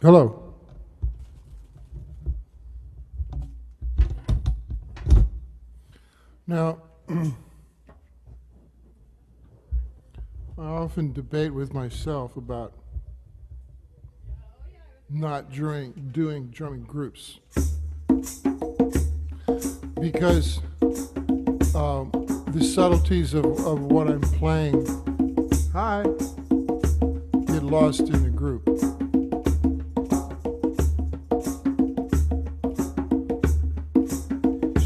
Hello. Now, I often debate with myself about not doing drumming groups because the subtleties of what I'm playing, get lost in the group.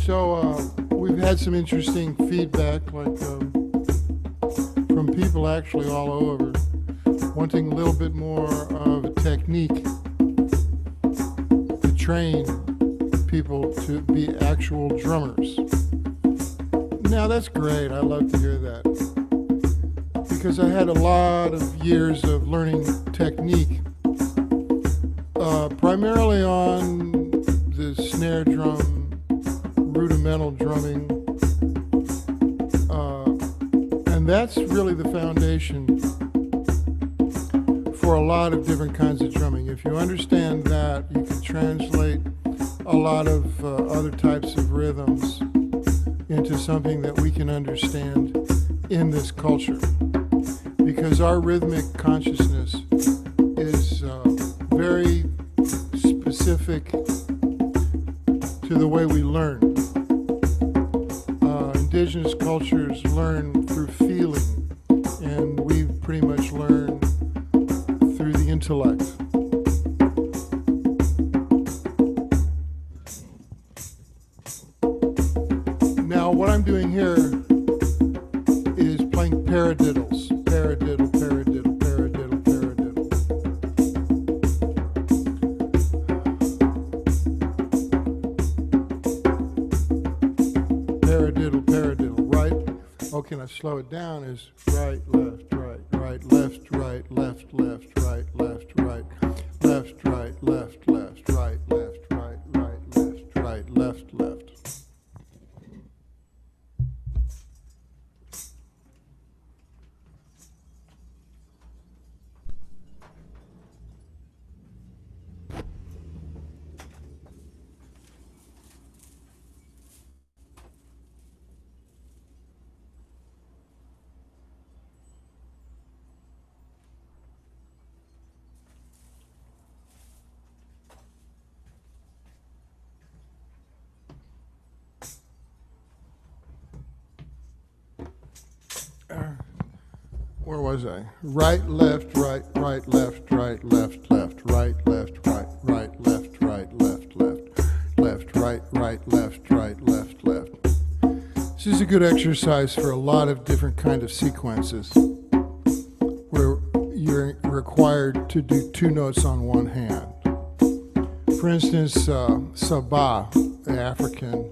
So we've had some interesting feedback, like from people actually all over, wanting a little bit more of a technique to train people to be actual drummers. Now that's great, I love to hear that, because I had a lot of years of learning technique, primarily on the snare drum, rudimental drumming, and that's really the foundation for a lot of different kinds of drumming. If you understand that, you can translate a lot of other types of rhythms into something that we can understand in this culture, because our rhythmic consciousness is very specific to the way we learn. Indigenous cultures learn through feeling, and we pretty much learn through the intellect. Now, what I'm doing here is playing paradiddles. Paradiddle, paradiddle, paradiddle, paradiddle. Paradiddle, paradiddle, right? Okay, now slow it down is right, left, right, right, left, right, left, left, right, left, right, left, right, left, left, right, left, right, right, left, right, left, left. Where was I? Right, left, right, right, left, right, left, left, right, left, right, right, left, right, left, left, left, right, right, left, right, left, left. This is a good exercise for a lot of different kind of sequences where you're required to do two notes on one hand. For instance, Sabah, the African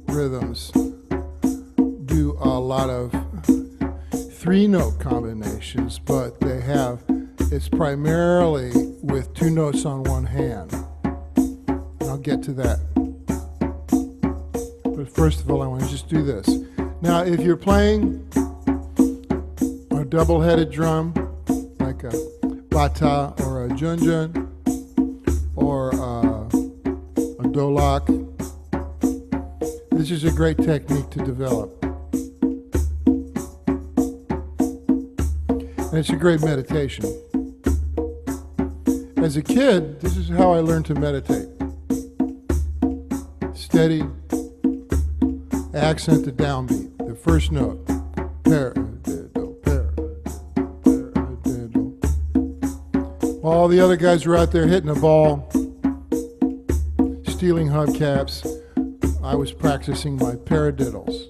rhythms, do a lot of three-note combinations, but it's primarily with two notes on one hand. I'll get to that. But first of all, I want to just do this. Now, if you're playing a double-headed drum, like a bata or a junjun, or a dolak, this is a great technique to develop. And it's a great meditation. As a kid, this is how I learned to meditate. Steady, accent to downbeat, the first note. Paradiddle, paradiddle, paradiddle. All the other guys were out there hitting a ball, stealing hubcaps. I was practicing my paradiddles.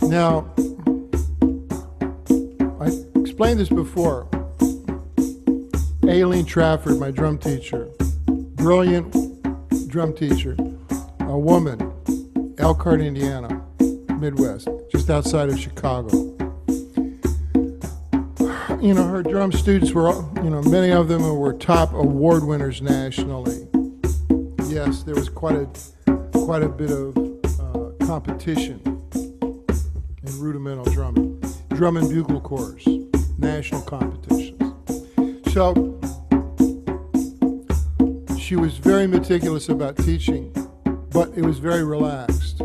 Now, I explained this before. Aileen Trafford, my drum teacher, brilliant drum teacher, a woman, Elkhart, Indiana, Midwest, just outside of Chicago. You know, her drum students were, many of them were top award winners nationally. Yes, there was quite a bit of competition in rudimental drumming, drum and bugle corps, national competitions. So she was very meticulous about teaching, but it was very relaxed.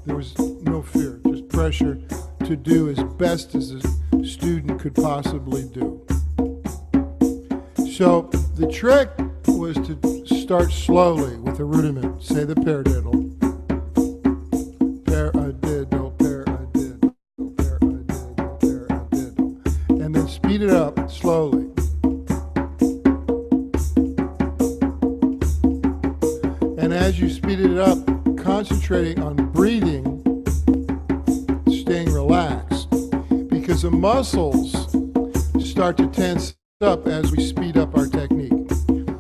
There was no fear, just pressure to do as best as a student could possibly do. So the trick was to start slowly with a rudiment, say the paradiddle. Paradiddle, paradiddle, paradiddle, paradiddle. And then speed it up slowly. And as you speeded it up, concentrating on breathing, staying relaxed, because the muscles start to tense up as we speed up our technique.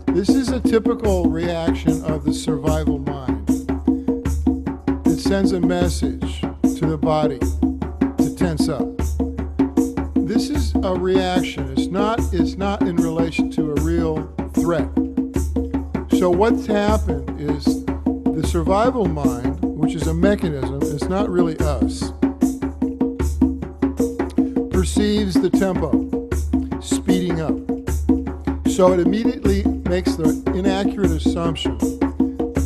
This is a typical reaction of the survival mind. It sends a message to the body to tense up. This is a reaction. It's not in relation to a real threat. So what's happened is the survival mind, which is a mechanism, it's not really us, perceives the tempo speeding up. So it immediately makes the inaccurate assumption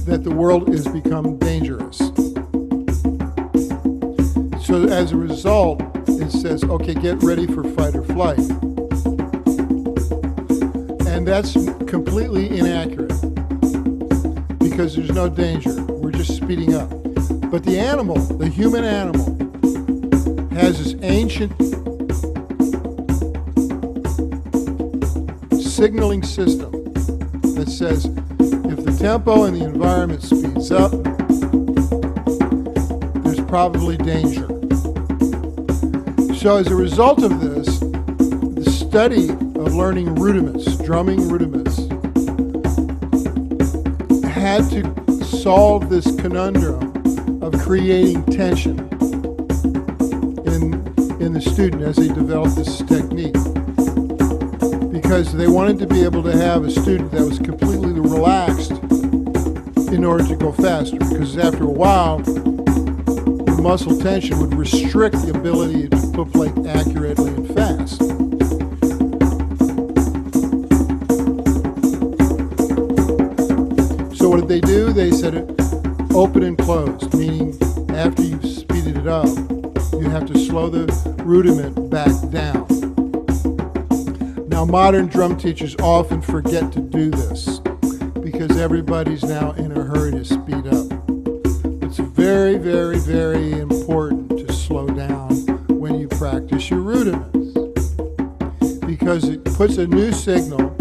that the world has become dangerous. So as a result, it says, okay, get ready for fight or flight. And that's completely inaccurate because there's no danger. We're just speeding up. But the animal, the human animal, has this ancient signaling system that says if the tempo and the environment speeds up, there's probably danger. So as a result of this, the study of learning rudiments, drumming rudiments, had to solve this conundrum of creating tension in the student as they developed this technique. Because they wanted to be able to have a student that was completely relaxed in order to go faster. Because after a while, the muscle tension would restrict the ability to foot play accurately and fast. So what did they do? They said it open and closed, meaning after you've speeded it up, you have to slow the rudiment back down. Now, modern drum teachers often forget to do this because everybody's now in a hurry to speed up. It's very, very, very important to slow down when you practice your rudiments because it puts a new signal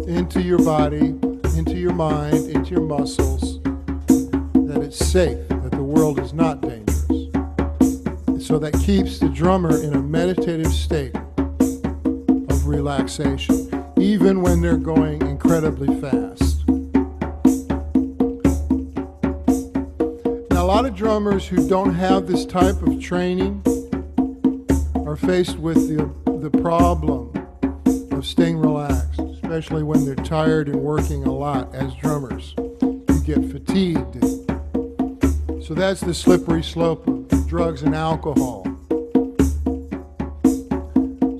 into your body, into your mind, into your muscles, that it's safe, that the world is not dangerous. So that keeps the drummer in a meditative state of relaxation, even when they're going incredibly fast. Now, a lot of drummers who don't have this type of training are faced with the problem of staying relaxed, especially when they're tired and working a lot as drummers. You get fatigued. So that's the slippery slope of drugs and alcohol.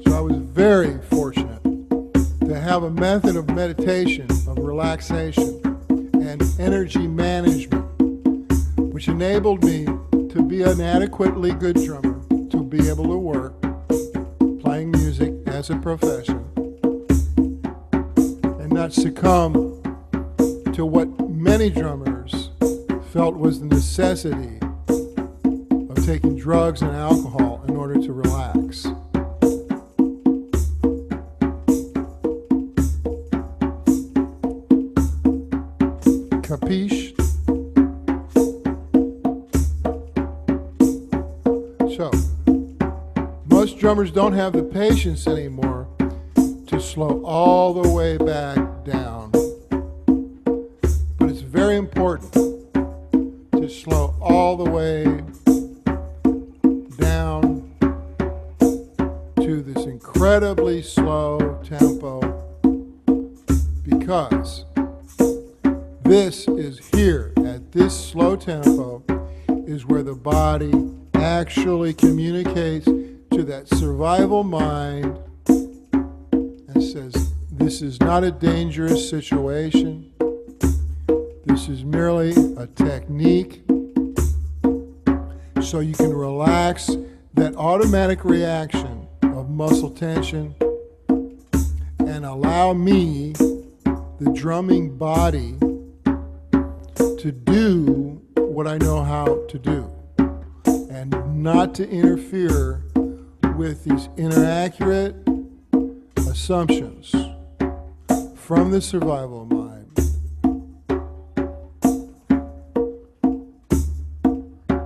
So I was very fortunate to have a method of meditation, of relaxation, and energy management, which enabled me to be an adequately good drummer, to be able to work playing music as a profession, and not succumb to what many drummers felt was the necessity of taking drugs and alcohol in order to relax. Capiche? So, most drummers don't have the patience anymore to slow all the way back down. But it's very important to slow all the way down to this incredibly slow tempo, because this is here at this slow tempo is where the body actually communicates to that survival mind and says, this is not a dangerous situation. This is merely a technique so you can relax that automatic reaction of muscle tension and allow me, the drumming body, to do what I know how to do and not to interfere with these inaccurate assumptions from the survival mind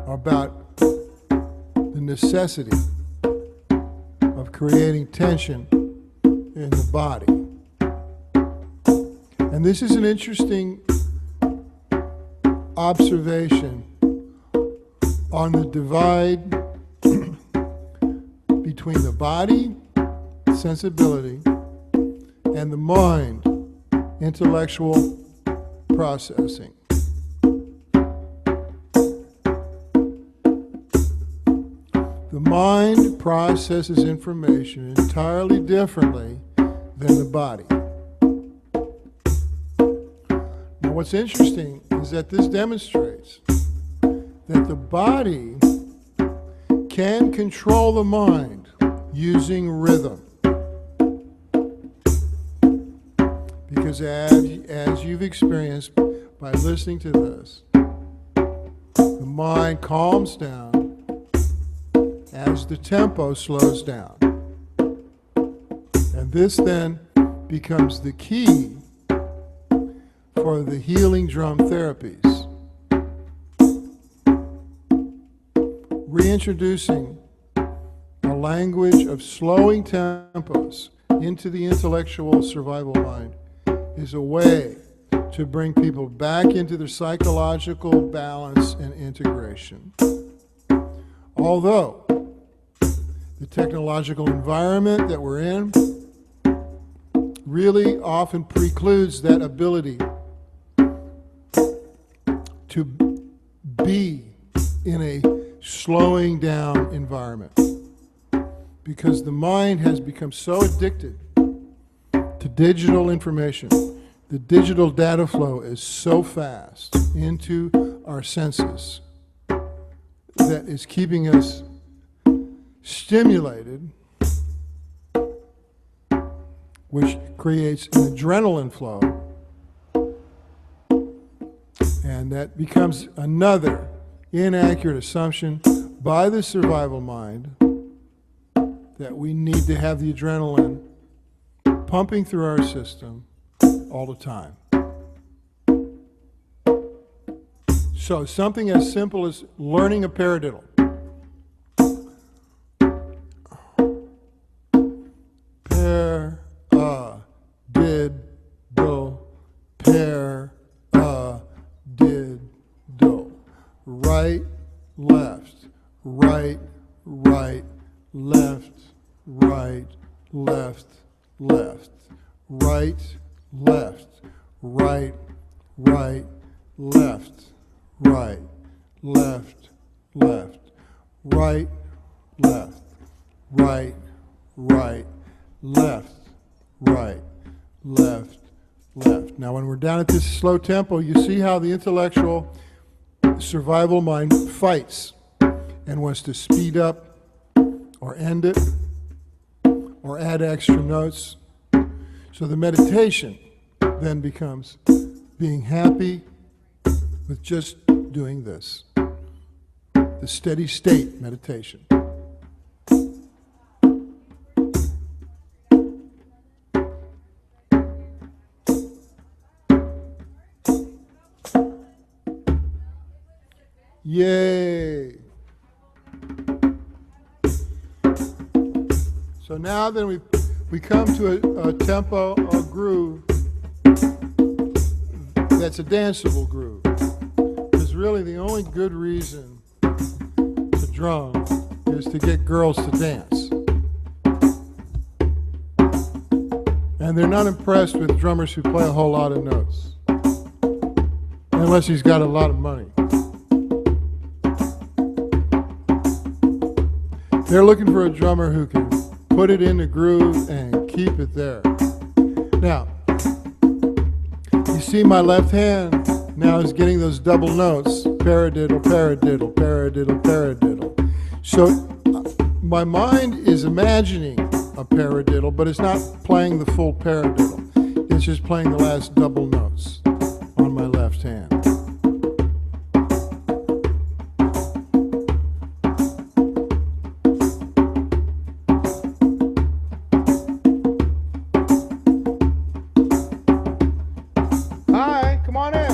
about the necessity of creating tension in the body. And this is an interesting observation on the divide between the body, sensibility, and the mind, intellectual processing. The mind processes information entirely differently than the body. Now, what's interesting is that this demonstrates that the body can control the mind using rhythm. Because as you've experienced by listening to this, the mind calms down as the tempo slows down. And this then becomes the key for the healing drum therapies. Reintroducing a language of slowing tempos into the intellectual survival mind is a way to bring people back into their psychological balance and integration. Although the technological environment that we're in really often precludes that ability to be in a slowing down environment, because the mind has become so addicted to digital information. The digital data flow is so fast into our senses that is keeping us stimulated, which creates an adrenaline flow, and that becomes another inaccurate assumption by the survival mind that we need to have the adrenaline pumping through our system all the time. So something as simple as learning a paradiddle. Pair, did, do, pair, did, do. Right, left, right, right, left, right, left, left, right, left, right, right, left, right, left, left, right, left, right, right, left, right, left, left. Now when we're down at this slow tempo, you see how the intellectual survival mind fights and wants to speed up or end it or add extra notes. So the meditation then becomes being happy with just doing this, the steady state meditation. Yay! So now then we come to a tempo, a groove that's a danceable groove. Because really the only good reason to drum is to get girls to dance. And they're not impressed with drummers who play a whole lot of notes. unless he's got a lot of money. They're looking for a drummer who can put it in the groove and keep it there. Now, you see my left hand now is getting those double notes, paradiddle, paradiddle, paradiddle, paradiddle. So my mind is imagining a paradiddle, but it's not playing the full paradiddle. It's just playing the last double notes on my left hand. Hi, come on in.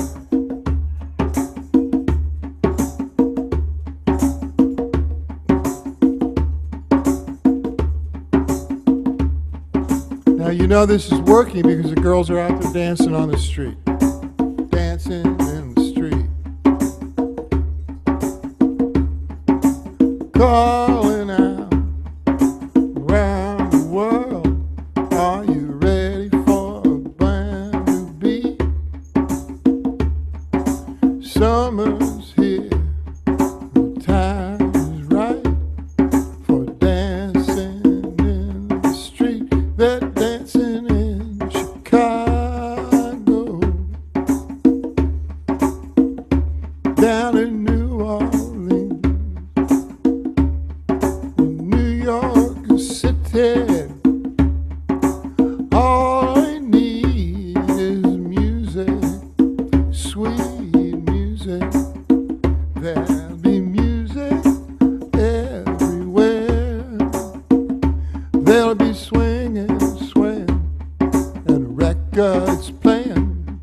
Now you know this is working because the girls are out there dancing on the street. Dancing in the street. Calling out around the world. Are you ready for a brand new beat? Summer's here. The time is right for dancing in the street. That dancing in Chicago, down in New Orleans, in New York City. All I need is music, sweet music. There'll be music everywhere. There'll be swinging, swing, and records playing.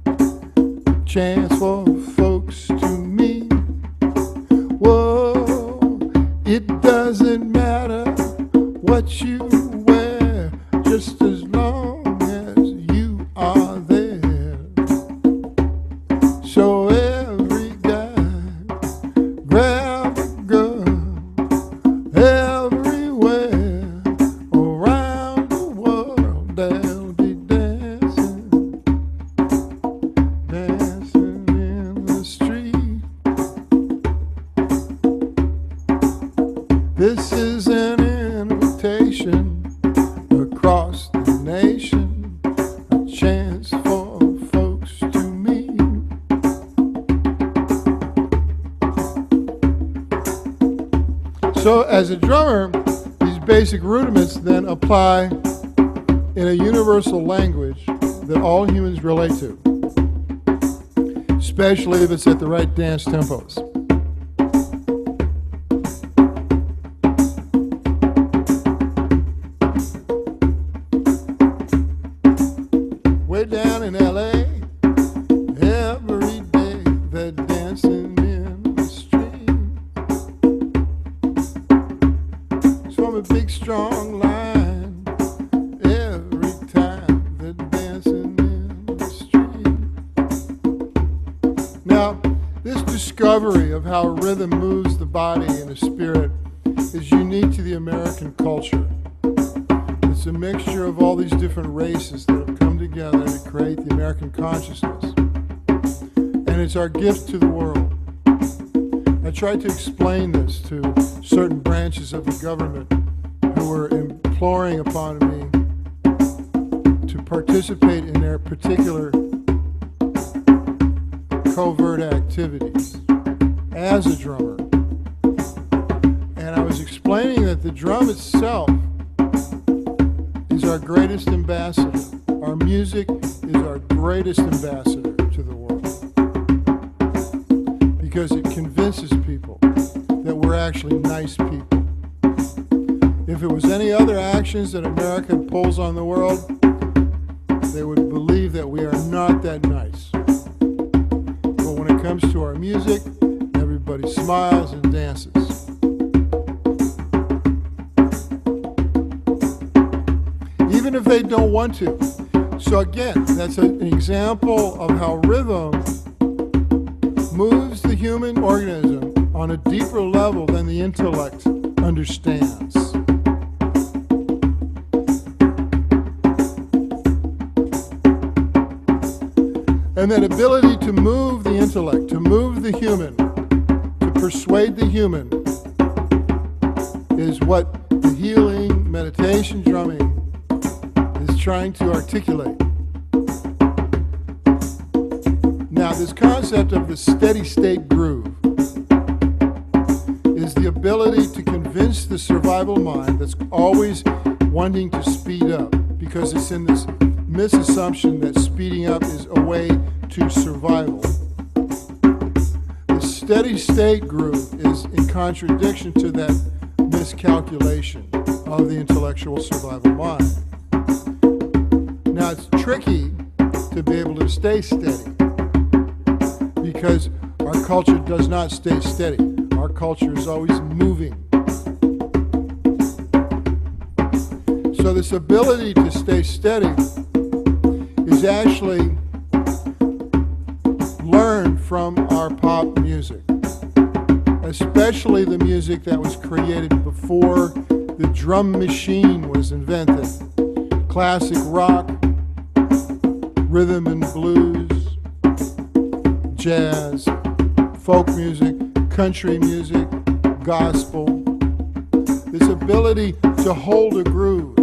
Chance for folks to meet. Whoa, it doesn't matter what you wear, just as long as you are there. So every guy grab a girl everywhere around the world. They'll be dancing, dancing in the street. This is an invitation across the nation, a chance for folks to meet. So as a drummer, these basic rudiments then apply in a universal language that all humans relate to, especially if it's at the right dance tempos. Way down in LA, every day they're dancing in the street. It's from a big strong line, every time they're dancing in the street. Now, this discovery of how rhythm moves the body and the spirit is unique to the American culture. It's a mixture of all these different races that have come together to create the American consciousness. And it's our gift to the world. I tried to explain this to certain branches of the government who were imploring upon me to participate in their particular covert activities as a drummer. And I was explaining that the drum itself is our greatest ambassador. Our music is our greatest ambassador to the world because it convinces people that we're actually nice people. If it was any other actions that America pulls on the world, they would believe that we are not that nice. But when it comes to our music, everybody smiles and dances. Even if they don't want to. So again, that's an example of how rhythm moves the human organism on a deeper level than the intellect understands. And that ability to move the intellect, to move the human, to persuade the human, is what the healing meditation drumming is trying to articulate. Now, this concept of the steady state groove is the ability to convince the survival mind that's always wanting to speed up, because it's in this misassumption that speeding up is a way to survival. The steady state groove is in contradiction to that miscalculation of the intellectual survival mind. Now, it's tricky to be able to stay steady, because our culture does not stay steady. Our culture is always moving. So this ability to stay steady is actually learned from our pop music, especially the music that was created before the drum machine was invented. Classic rock, rhythm and blues, jazz, folk music, country music, gospel. This ability to hold a groove,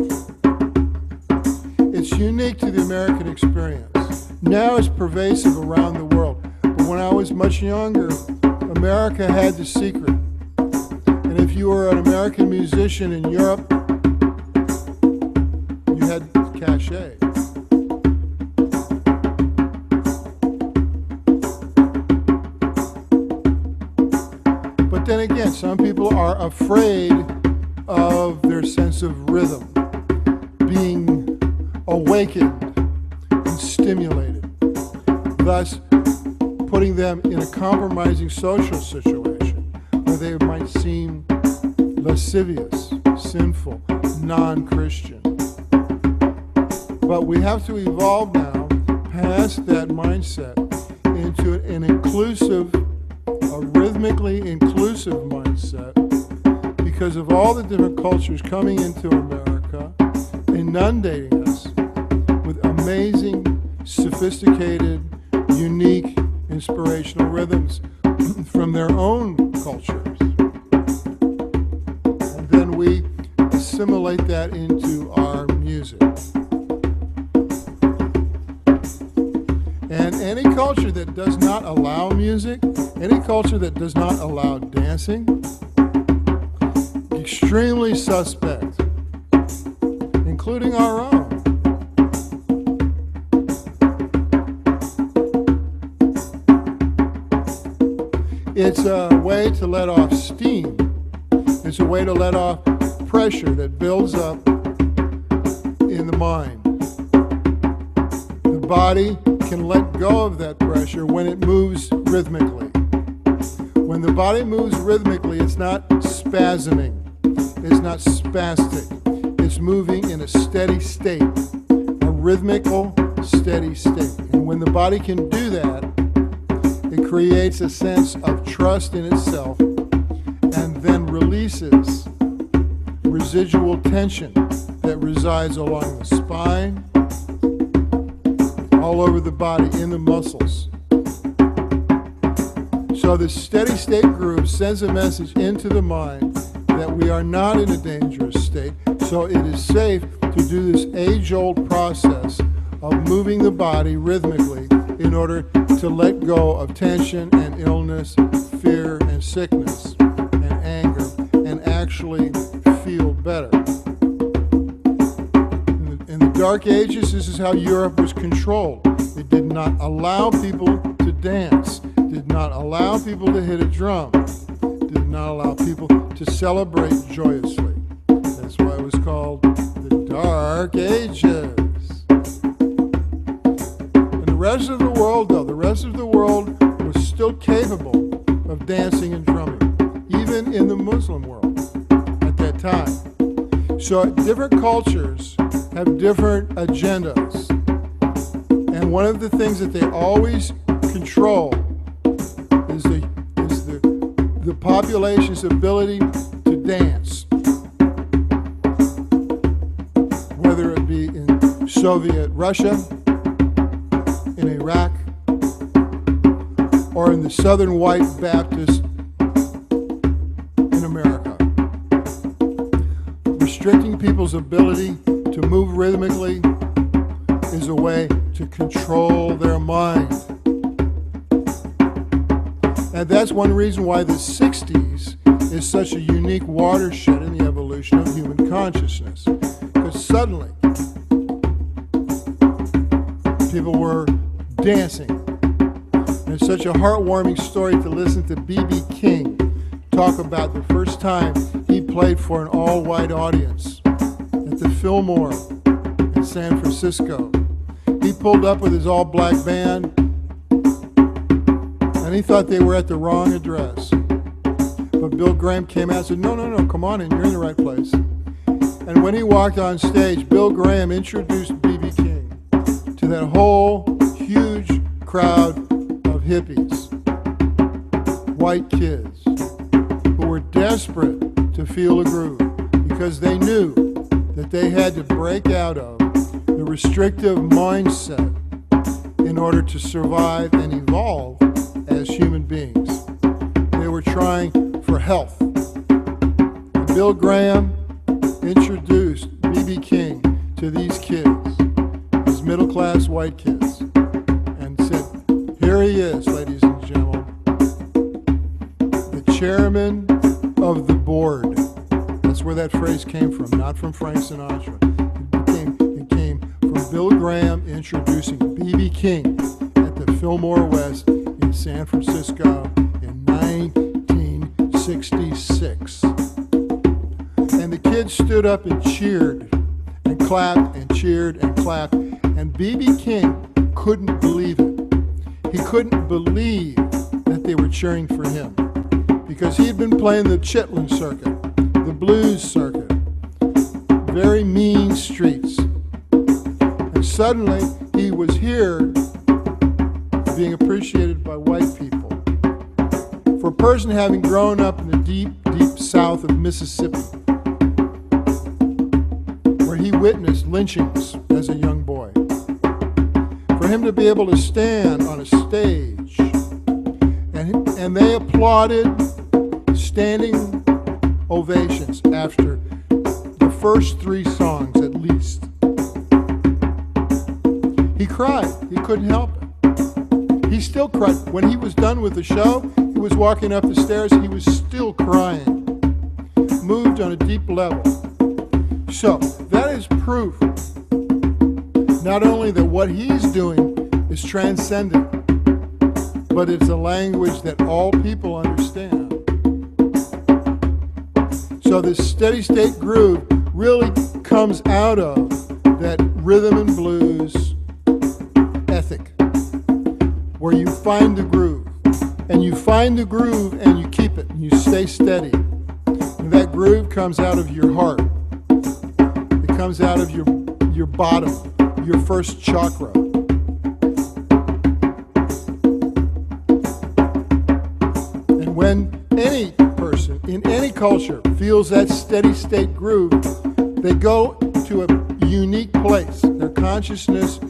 it's unique to the American experience. Now it's pervasive around the world. But when I was much younger, America had the secret. And if you were an American musician in Europe, you had cachet. But then again, some people are afraid of their sense of rhythm being awakened and stimulated, thus putting them in a compromising social situation where they might seem lascivious, sinful, non-Christian. But we have to evolve now past that mindset into an inclusive, a rhythmically inclusive mindset, because of all the different cultures coming into America, inundating us with amazing, sophisticated, unique, inspirational rhythms from their own cultures. And then we assimilate that into our music. And any culture that does not allow music, any culture that does not allow dancing, extremely suspect, including our own. It's a way to let off steam. It's a way to let off pressure that builds up in the mind. The body can let go of that pressure when it moves rhythmically. When the body moves rhythmically, it's not spasming. It's not spastic. It's moving in a steady state, a rhythmical, steady state. And when the body can do that, it creates a sense of trust in itself and then releases residual tension that resides along the spine, all over the body, in the muscles. So the steady state groove sends a message into the mind that we are not in a dangerous state, so it is safe to do this age-old process of moving the body rhythmically in order to let go of tension and illness, fear and sickness and anger, and actually feel better. In the Dark Ages, this is how Europe was controlled. It did not allow people to dance, did not allow people to hit a drum, did not allow people to celebrate joyously. That's why it was called the Dark Ages. And the rest of the world, though, the rest of the world was still capable of dancing and drumming, even in the Muslim world at that time. So different cultures have different agendas. And one of the things that they always control is the population's ability to dance. Whether it be in Soviet Russia, in Iraq, or in the Southern White Baptist in America. Restricting people's ability to move rhythmically is a way to control their mind. And that's one reason why the 60s is such a unique watershed in the evolution of human consciousness. Because suddenly, people were dancing. And it's such a heartwarming story to listen to B.B. King talk about the first time he played for an all-white audience at the Fillmore in San Francisco. He pulled up with his all-black band, and he thought they were at the wrong address. But Bill Graham came out and said, no, come on in, you're in the right place. And when he walked on stage, Bill Graham introduced B.B. King to that whole huge crowd of hippies, white kids, who were desperate to feel a groove because they knew that they had to break out of the restrictive mindset in order to survive and evolve as human beings. They were trying for health. And Bill Graham introduced B.B. King to these kids, these middle-class white kids, and said, here he is, ladies and gentlemen, the chairman of the board. That's where that phrase came from, not from Frank Sinatra. It came from Bill Graham introducing B.B. King at the Fillmore West in San Francisco in 1966. And the kids stood up and cheered and clapped and cheered and clapped, and B.B. King couldn't believe it. He couldn't believe that they were cheering for him because he had been playing the Chitlin circuit, the blues circuit, very mean streets. And suddenly he was here being appreciated by white people. For a person having grown up in the deep, deep south of Mississippi, where he witnessed lynchings as a young boy, for him to be able to stand on a stage and they applauded standing ovations after the first 3 songs at least. He cried. He couldn't help it. He still cried. When he was done with the show, he was walking up the stairs, he was still crying. Moved on a deep level. So, that is proof not only that what he's doing is transcendent, but it's a language that all people understand. So this steady state groove really comes out of that rhythm and blues ethic, where you find the groove, and you find the groove and you keep it, and you stay steady. And that groove comes out of your heart. It comes out of your bottom, your first chakra. And when any person in any culture feels that steady state groove, they go to a unique place. Their consciousness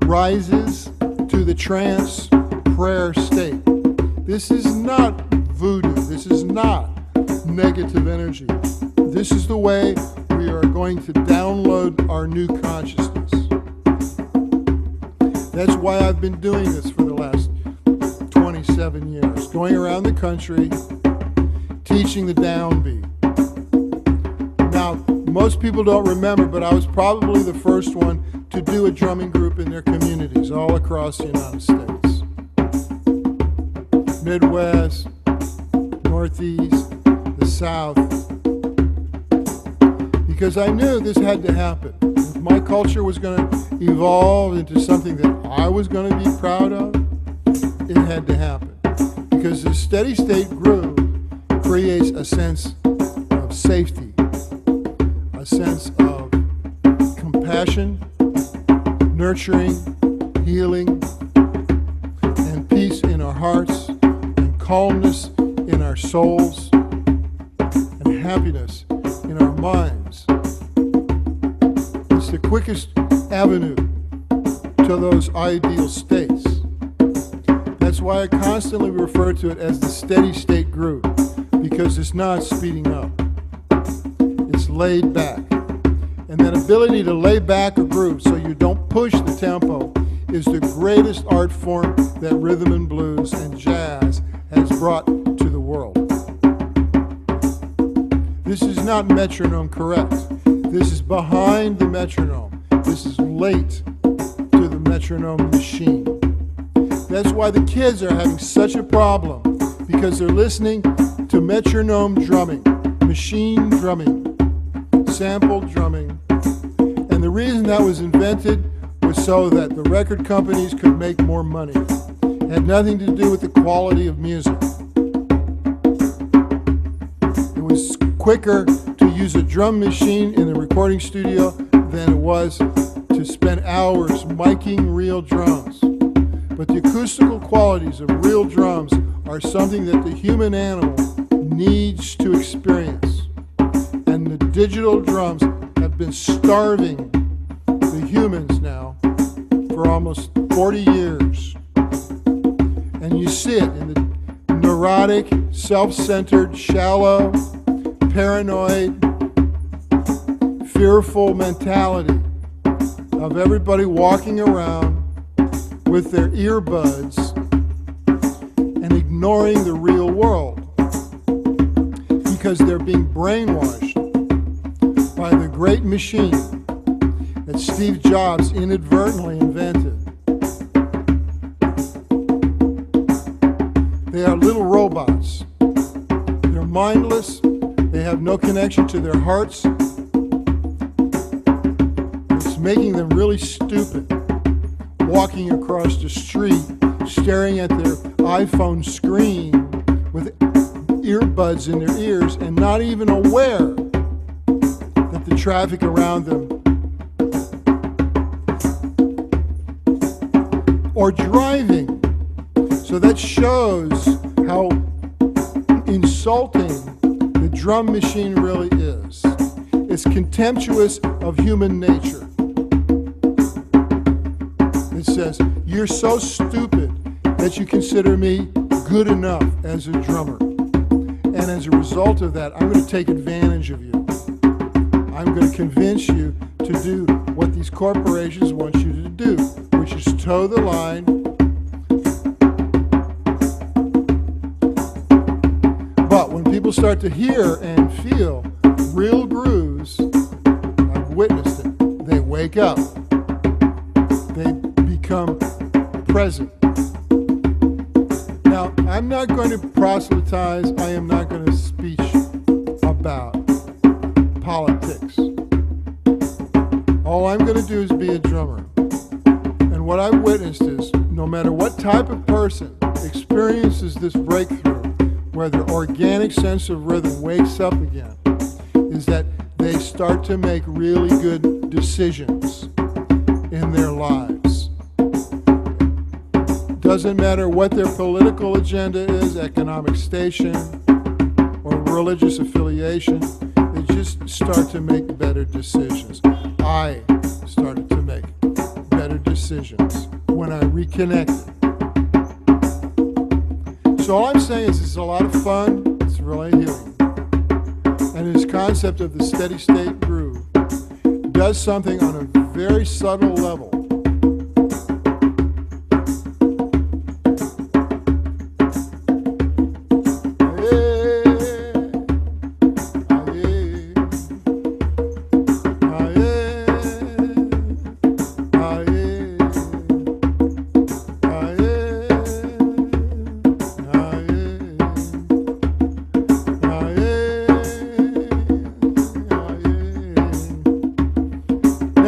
rises to the trance prayer state. This is not voodoo. This is not negative energy. This is the way we are going to download our new consciousness. That's why I've been doing this for the last 27 years, going around the country, teaching the downbeat. Now, most people don't remember, but I was probably the first one to do a drumming group in their communities all across the United States. Midwest, Northeast, the South. Because I knew this had to happen. If my culture was going to evolve into something that I was going to be proud of, it had to happen. Because the steady state groove creates a sense of safety, a sense of compassion, nurturing, healing, and peace in our hearts, and calmness in our souls, and happiness in our minds. It's the quickest avenue to those ideal states. That's That's why I constantly refer to it as the steady state groove, because it's not speeding up. It's laid back. And that ability to lay back a groove so you don't push the tempo is the greatest art form that rhythm and blues and jazz has brought to the world. This is not metronome correct. This is behind the metronome. This is late to the metronome machine. That's why the kids are having such a problem, because they're listening to metronome drumming, machine drumming, sample drumming. And the reason that was invented was so that the record companies could make more money. It had nothing to do with the quality of music. It was quicker to use a drum machine in the recording studio than it was to spend hours miking real drums. But the acoustical qualities of real drums are something that the human animal needs to experience. And the digital drums have been starving the humans now for almost 40 years. And you see it in the neurotic, self-centered, shallow, paranoid, fearful mentality of everybody walking around with their earbuds and ignoring the real world because they're being brainwashed by the great machine that Steve Jobs inadvertently invented. They are little robots. They're mindless. They have no connection to their hearts. It's making them really stupid, walking across the street, staring at their iPhone screen with earbuds in their ears and not even aware that the traffic around them, or driving. So that shows how insulting the drum machine really is. It's contemptuous of human nature. It says, you're so stupid that you consider me good enough as a drummer. And as a result of that, I'm going to take advantage of you. I'm going to convince you to do what these corporations want you to do, which is toe the line. But when people start to hear and feel real grooves, I've witnessed it, they wake up. They become present. Now, I'm not going to proselytize. I am not going to speak about politics. All I'm going to do is be a drummer. And what I've witnessed is, no matter what type of person experiences this breakthrough, where their organic sense of rhythm wakes up again, is that they start to make really good decisions in their lives. Doesn't matter what their political agenda is, economic station, or religious affiliation, they just start to make better decisions. I started to make better decisions when I reconnected. So all I'm saying is it's a lot of fun, it's really healing. And this concept of the steady state groove does something on a very subtle level.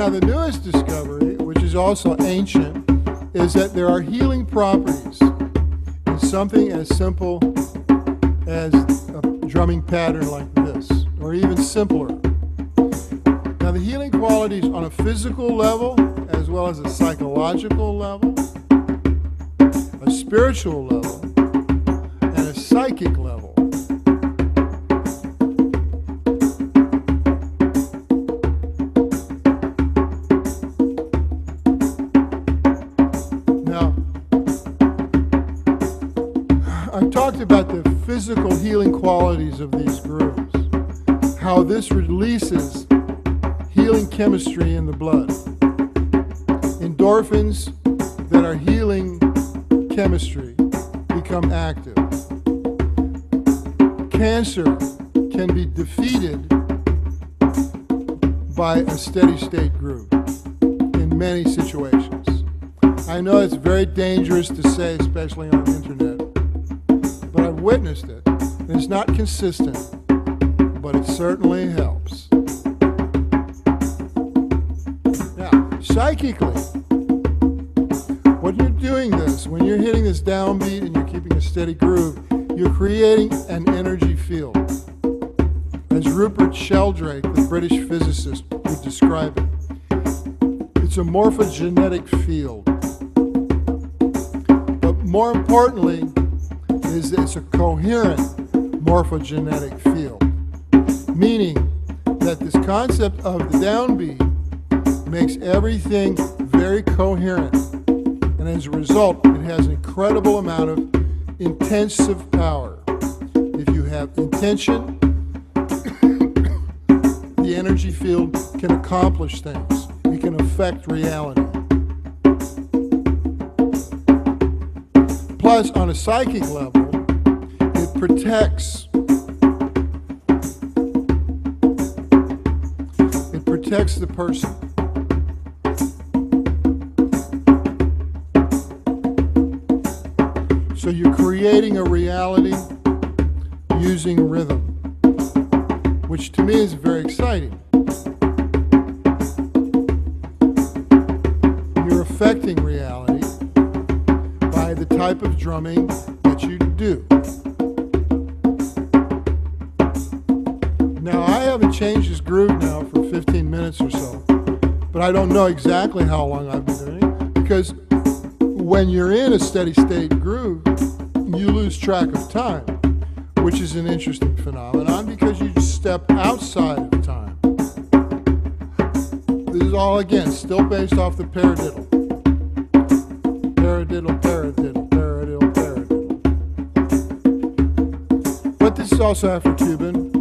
Now, the newest discovery, which is also ancient, is that there are healing properties in something as simple as a drumming pattern like this, or even simpler. Now, the healing qualities on a physical level, as well as a psychological level, a spiritual level, and a psychic level. I've talked about the physical healing qualities of these grooves, how this releases healing chemistry in the blood. Endorphins that are healing chemistry become active. Cancer can be defeated by a steady state groove in many situations. I know it's very dangerous to say, especially on the internet, but I've witnessed it. And it's not consistent, but it certainly helps. Now, psychically, when you're doing this, when you're hitting this downbeat and you're keeping a steady groove, you're creating an energy field. As Rupert Sheldrake, the British physicist, would describe it, it's a morphogenetic field. But more importantly, is it's a coherent morphogenetic field, meaning that this concept of the downbeat makes everything very coherent. And as a result, it has an incredible amount of intensive power. If you have intention, the energy field can accomplish things. It can affect reality. Plus, on a psychic level, it protects. It protects the person. So you're creating a reality using rhythm, which to me is very exciting. You're affecting reality by the type of drumming that you do. Now, I haven't changed this groove now for 15 minutes or so, but I don't know exactly how long I've been doing it, because when you're in a steady state groove, you lose track of time, which is an interesting phenomenon because you step outside of time. This is all, again, still based off the paradiddle. Paradiddle, paradiddle, paradiddle, paradiddle. But this is also Afro-Cuban.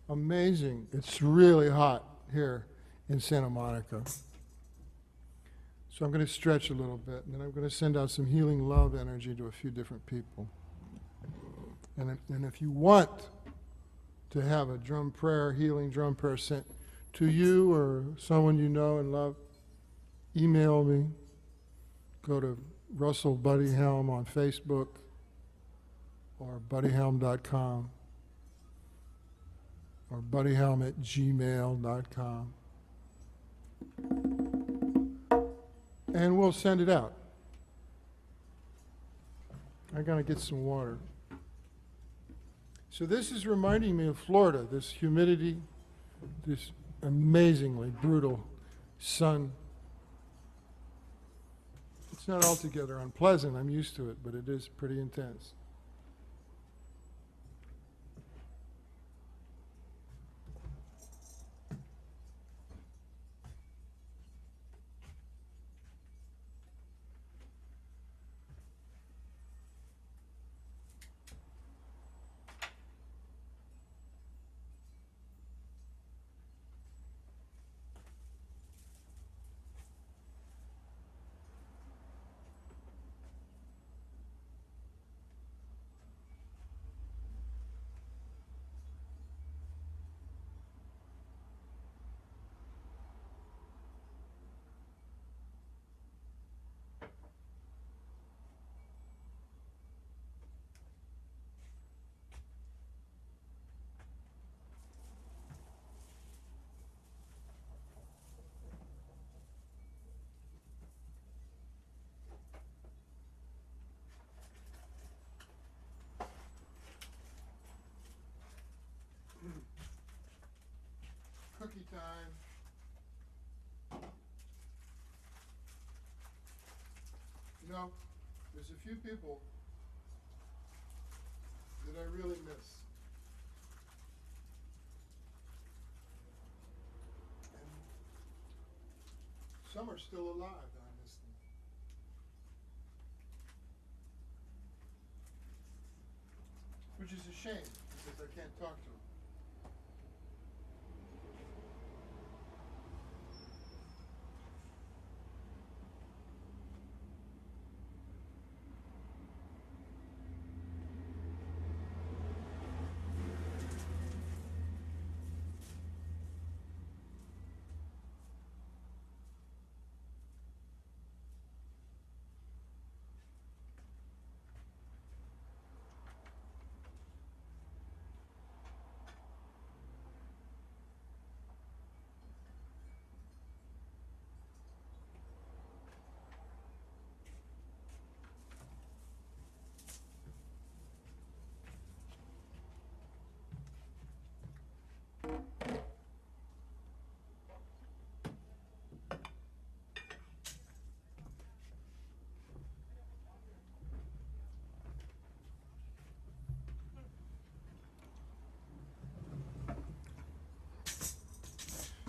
Amazing. It's really hot here in Santa Monica. So I'm going to stretch a little bit, and then I'm going to send out some healing love energy to a few different people. And if you want to have a drum prayer, healing drum prayer sent to you or someone you know and love, email me. Go to Russell Buddy Helm on Facebook or buddyhelm.com. or buddyhelm@gmail.com. And we'll send it out. I gotta get some water. So this is reminding me of Florida, this humidity, this amazingly brutal sun. It's not altogether unpleasant, I'm used to it, but it is pretty intense. Cookie time. know, there's a few people that I really miss. And some are still alive, and I miss them. Which is a shame, because I can't talk to them.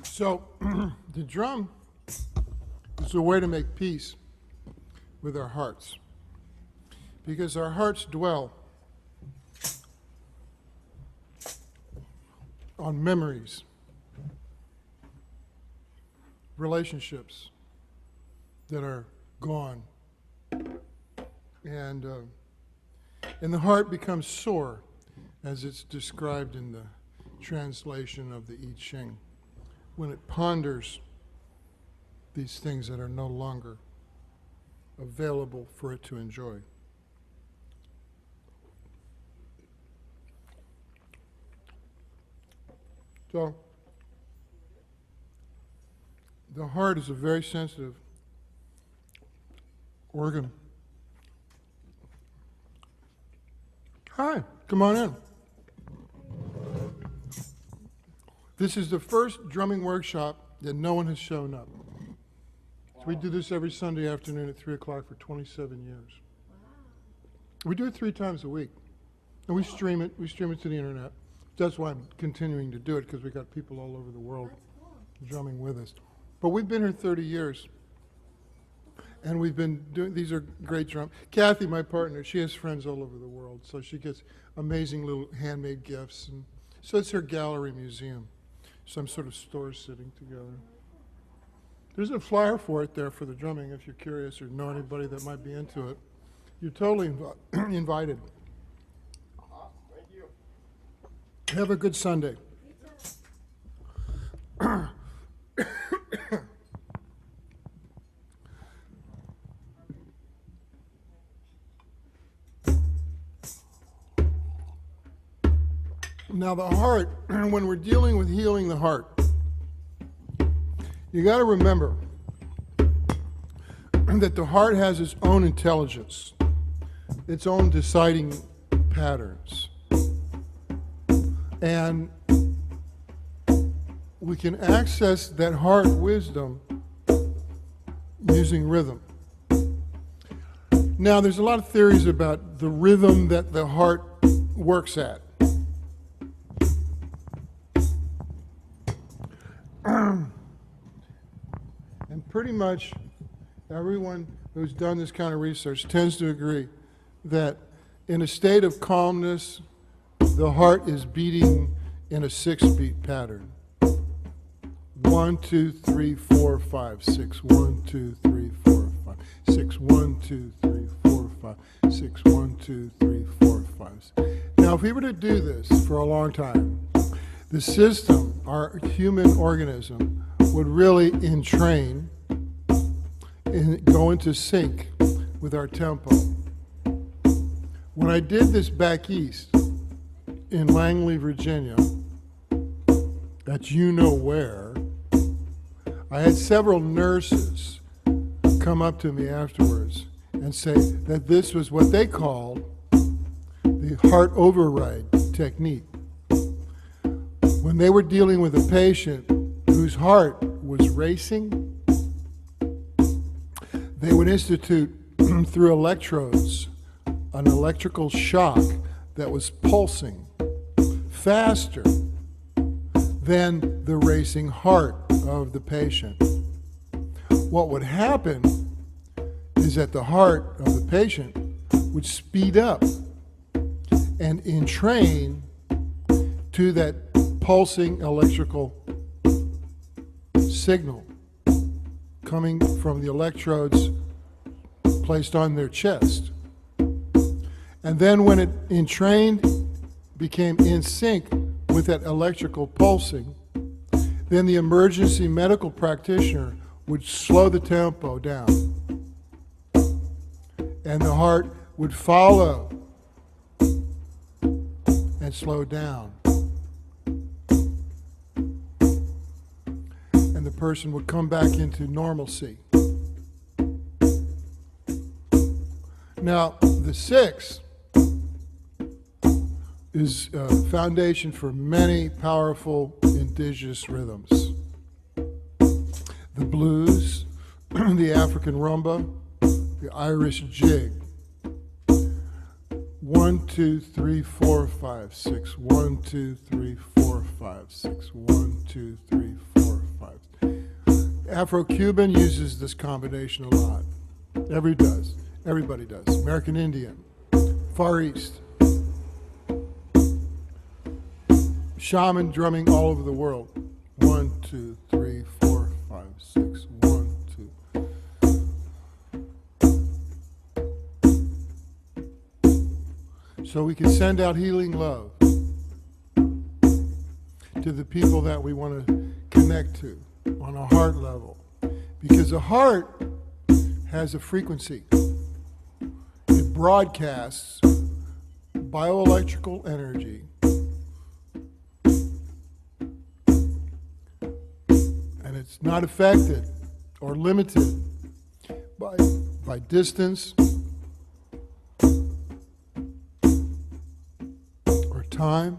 So, the drum is a way to make peace with our hearts, because our hearts dwell on memories, relationships that are gone, and the heart becomes sore, as it's described in the translation of the I Ching, when it ponders these things that are no longer available for it to enjoy. So, the heart is a very sensitive organ. Hi, come on in. This is the first drumming workshop that no one has shown up. So we do this every Sunday afternoon at 3 o'clock for 27 years. We do it 3 times a week. And we stream it. We stream it to the internet. That's why I'm continuing to do it, because we got people all over the world drumming with us. But we've been here 30 years. And we've been doing, these are great drums. Kathy, my partner, she has friends all over the world. So she gets amazing little handmade gifts. And so it's her gallery museum. Some sort of stores sitting together. There's a flyer for it there for the drumming if you're curious or know anybody that might be into it. You're totally invited. Thank you. Have a good Sunday. Now the heart, when we're dealing with healing the heart, you got to remember that the heart has its own intelligence, its own deciding patterns. And we can access that heart wisdom using rhythm. Now, there's a lot of theories about the rhythm that the heart works at. And pretty much everyone who's done this kind of research tends to agree that in a state of calmness, the heart is beating in a 6-beat pattern. 1, 2, 3, 4, 5, 6. 1, 2, 3, 4, 5, 6. 1, 2, 3, 4, 5, 6. 1, 2, 3, 4, 5. Now, if we were to do this for a long time, the system, our human organism, would really entrain and go into sync with our tempo. When I did this back east in Langley, Virginia, that's you know where, I had several nurses come up to me afterwards and say that this was what they called the heart override technique. When they were dealing with a patient whose heart was racing, they would institute through electrodes, an electrical shock that was pulsing faster than the racing heart of the patient. What would happen is that the heart of the patient would speed up and entrain to that pulsing electrical signal coming from the electrodes placed on their chest. And then when it entrained, became in sync with that electrical pulsing, then the emergency medical practitioner would slow the tempo down. And the heart would follow and slow down. And the person would come back into normalcy. Now, the sixth is a foundation for many powerful indigenous rhythms. The blues, the African rumba, the Irish jig. 1, 2, 3, 4, 5, 6. 1, 2, 3, 4, 5, 6. 1, 2, 3, 4, 5. Afro-Cuban uses this combination a lot. Everybody does. American Indian, Far East. Shaman drumming all over the world. 1, 2, 3, 4, 5, 6. 1, 2. So we can send out healing love to the people that we want to connect to on a heart level. Because a heart has a frequency. It broadcasts bioelectrical energy and it's not affected or limited by distance or time.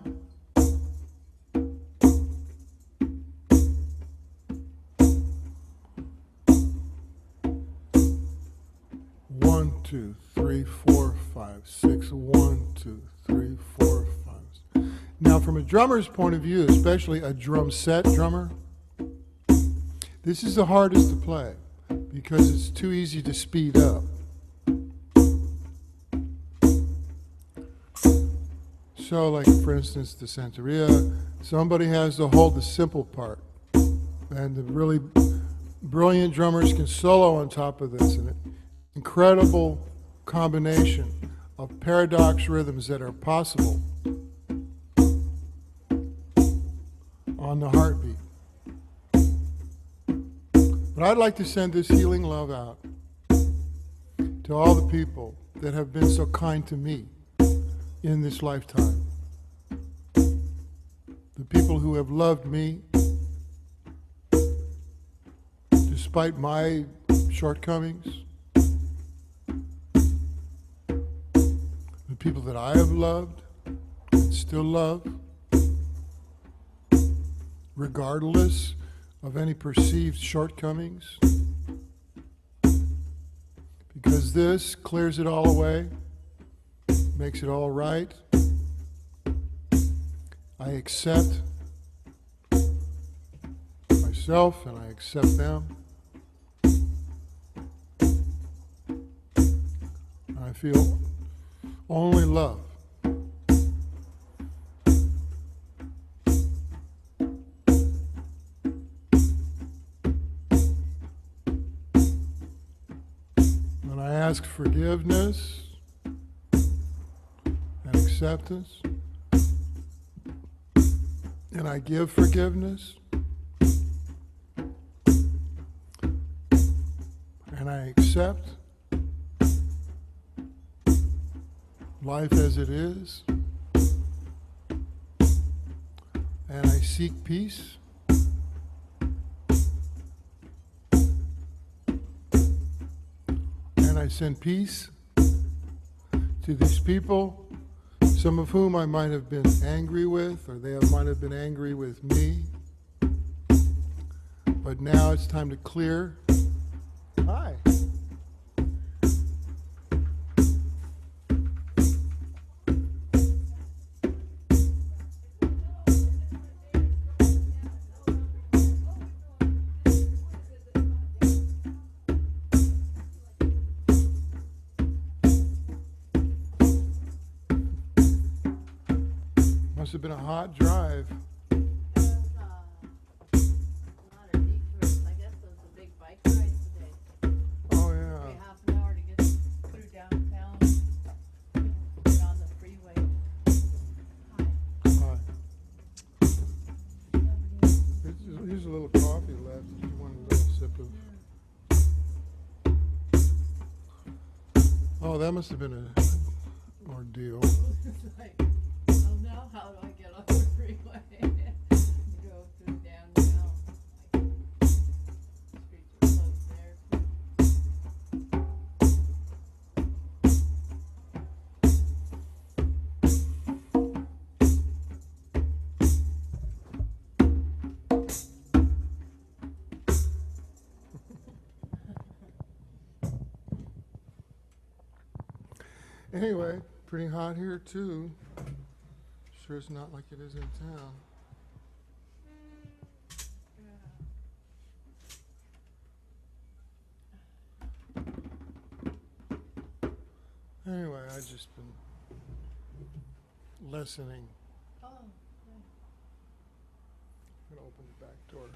One, two, three, four, five, six. 1, 2, 3, 4, 5. Now, from a drummer's point of view, especially a drum set drummer, this is the hardest to play because it's too easy to speed up. So, like, for instance, the Santeria, somebody has to hold the simple part. And the really brilliant drummers can solo on top of this. And incredible combination of paradox rhythms that are possible on the heartbeat. But I'd like to send this healing love out to all the people that have been so kind to me in this lifetime. The people who have loved me despite my shortcomings. The people that I have loved and still love, regardless of any perceived shortcomings, because this clears it all away, makes it all right. I accept myself and I accept them. I feel only love. When I ask forgiveness and acceptance, and I give forgiveness, and I accept life as it is, and I seek peace, and I send peace to these people, some of whom I might have been angry with, or they might have been angry with me. But now it's time to clear. Hi. Must have been a hot drive. It was not a detour. I guess it was a big bike ride today. Oh Maybe yeah. half an hour to get through downtown, get on the freeway. Hi. Nobody. Here's a little coffee left. If you want a little sip of. Oh, that must have been an ordeal. It's like, oh no, how do I get on the freeway? Go through downtown. Like, streets are closed there. Anyway, pretty hot here too. Sure it's not like it is in town. Anyway, I just been lessening. Oh, I'm gonna open the back door.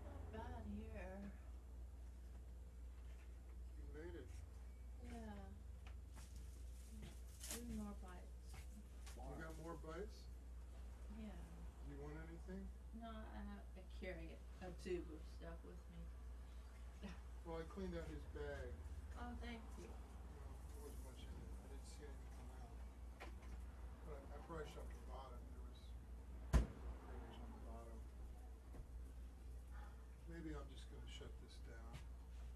not bad here. You made it. Yeah. Maybe more bites. You got more bites? Yeah. Do you want anything? No, I carry a tube of stuff with me. Well, I cleaned out his bag. Oh, thank you. There wasn't much in it. I didn't see anything come out. But I brushed up the bottom. There was critters on the bottom. Maybe I'm just gonna shut this down,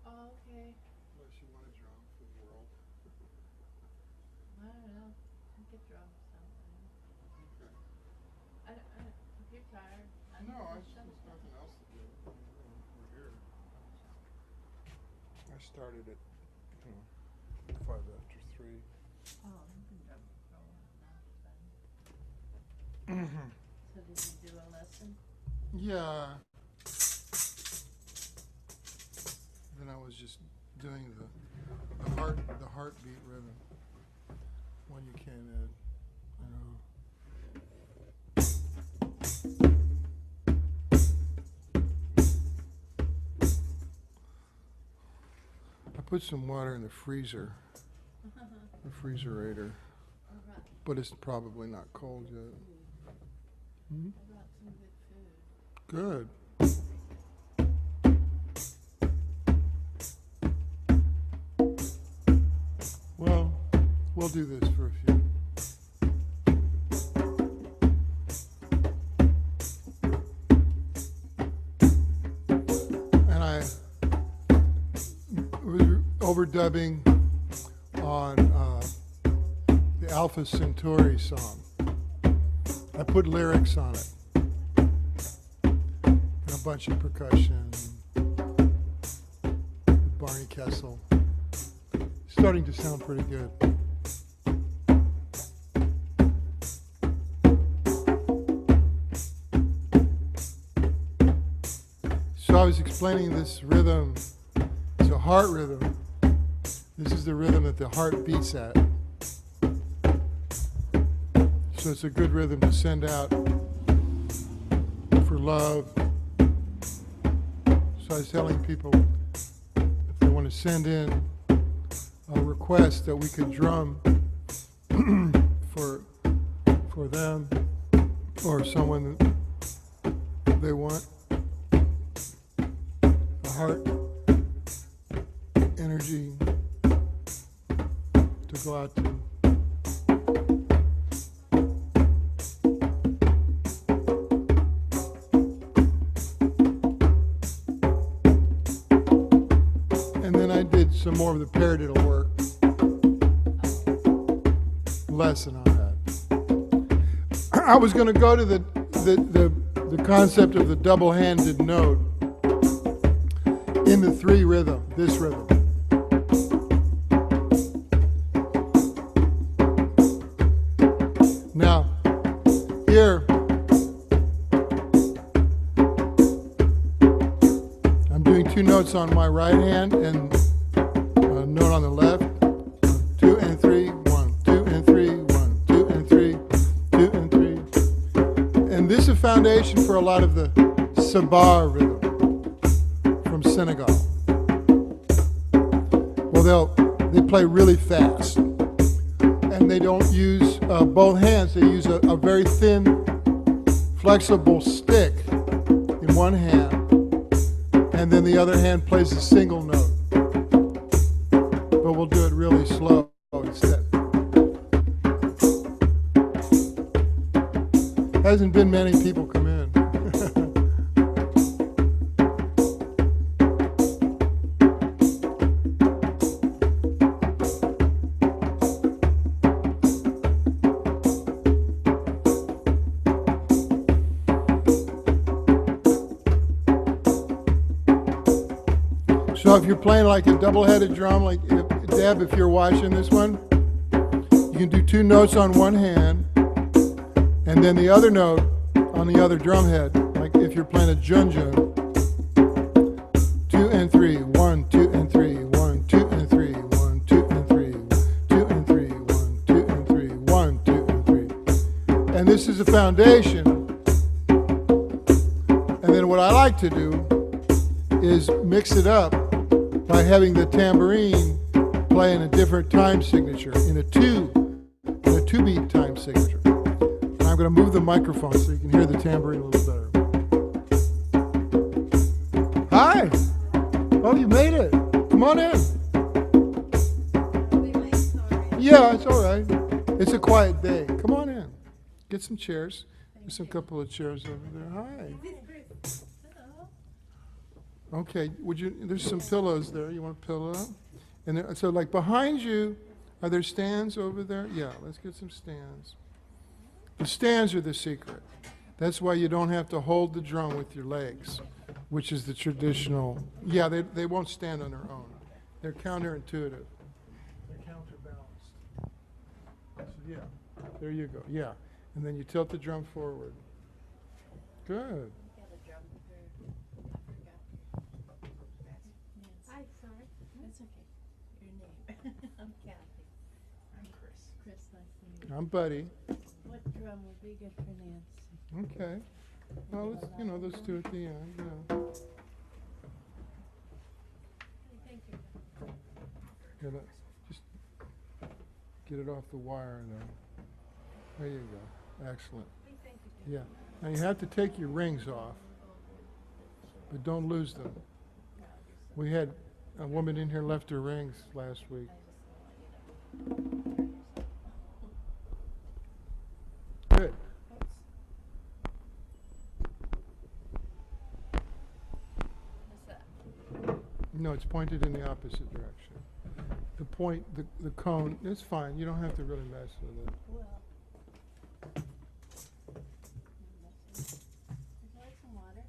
Oh, okay. unless you want to drum for the world. I don't know. I get drunk sometime. Okay. If you're tired, No, can there's shut it down. nothing else to do. We're here. I started at, 5 after 3. Oh, you can drum for a while now. So did you do a lesson? Yeah. Then I was just doing the heartbeat rhythm when you came in. I put some water in the freezer, the freezerator, but it's probably not cold yet. Hmm? I brought some good food. Good. Well, we'll do this for a few. And I was overdubbing on the Alpha Centauri song. I put lyrics on it. And a bunch of percussion. Barney Kessel. Starting to sound pretty good. So I was explaining this rhythm. It's a heart rhythm. This is the rhythm that the heart beats at. So it's a good rhythm to send out for love. So I was telling people if they want to send in a request that we could drum for them or someone that they want, a heart energy to go out to. And then I did some more of the paradiddle work. Lesson on that. I was going to go to the the concept of the double-handed note in the 3 rhythm, this rhythm. Now, here, I'm doing 2 notes on my right hand and a note on the left. 2 and 3, 1, 2 and 3, 1, 2 and 3, 2 and 3. And this is a foundation for a lot of the Sabar rhythm from Senegal. Well, they play really fast, and they don't use both hands. They use a very thin, flexible stick in one hand, and then the other hand plays a single note. But we'll do it really slow instead. Hasn't been many people come in. So if you're playing like a double-headed drum, like Deb, if you're watching this one, you can do 2 notes on one hand, and then the other note on the other drum head. Like if you're playing a junjun, 2 and 3, 1, 2 and 3, 1, 2 and 3, 1, 2 and 3, 2 and 3, 1, 2 and 3, 1, 2 and 3. And this is a foundation. And then what I like to do is mix it up by having the tambourine play in a different time signature, in a 2-beat time signature. And I'm going to move the microphone so you can hear the tambourine a little better. Hi! Oh, you made it. Come on in. Yeah, it's all right. It's a quiet day. Come on in. Get some chairs. There's a couple of chairs over there. Hi. Okay, there's some pillows there. You want a pillow? And there, so like behind you, are there stands over there? Yeah, let's get some stands. The stands are the secret. That's why you don't have to hold the drum with your legs, which is the traditional. Yeah, they won't stand on their own. They're counterintuitive. They're counterbalanced. So yeah, there you go. Yeah, and then you tilt the drum forward. Good. Hi, sorry. That's okay. Your name. I'm Kathy. I'm Chris. Chris, nice to meet you. I'm Buddy. What drum would be good for Nancy? Okay. Well, let's, those 2 at the end. Yeah. Thank you. Just get it off the wire there. There you go. Excellent. Thank you. Yeah. Now you have to take your rings off, but don't lose them. We had a woman in here left her rings last week. Good. What's that? No, it's pointed in the opposite direction. The point, the cone, it's fine. You don't have to really mess with it. Well. Would you like some water?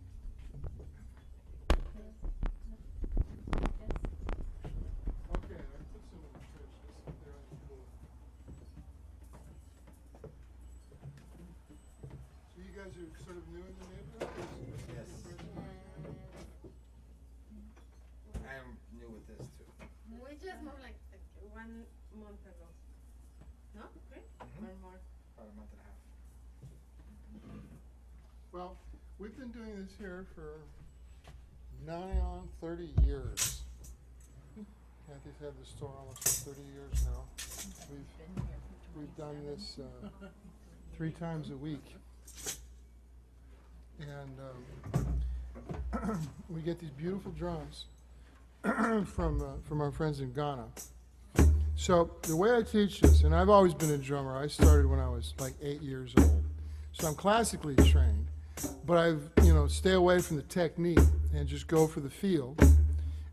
Okay, I put some in the fridge. Just there on the floor. So you guys are sort of new in the neighborhood? Yes. I am new with this too. We just moved like 1 month ago. No? Okay. Mhm. Or more. About a month and a half. Well, we've been doing this here for nigh on 30 years. Kathy's had the store almost for 30 years now. We've done this 3 times a week. And we get these beautiful drums from our friends in Ghana. So the way I teach this, and I've always been a drummer. I started when I was like 8 years old. So I'm classically trained, but I've, stay away from the technique and just go for the feel.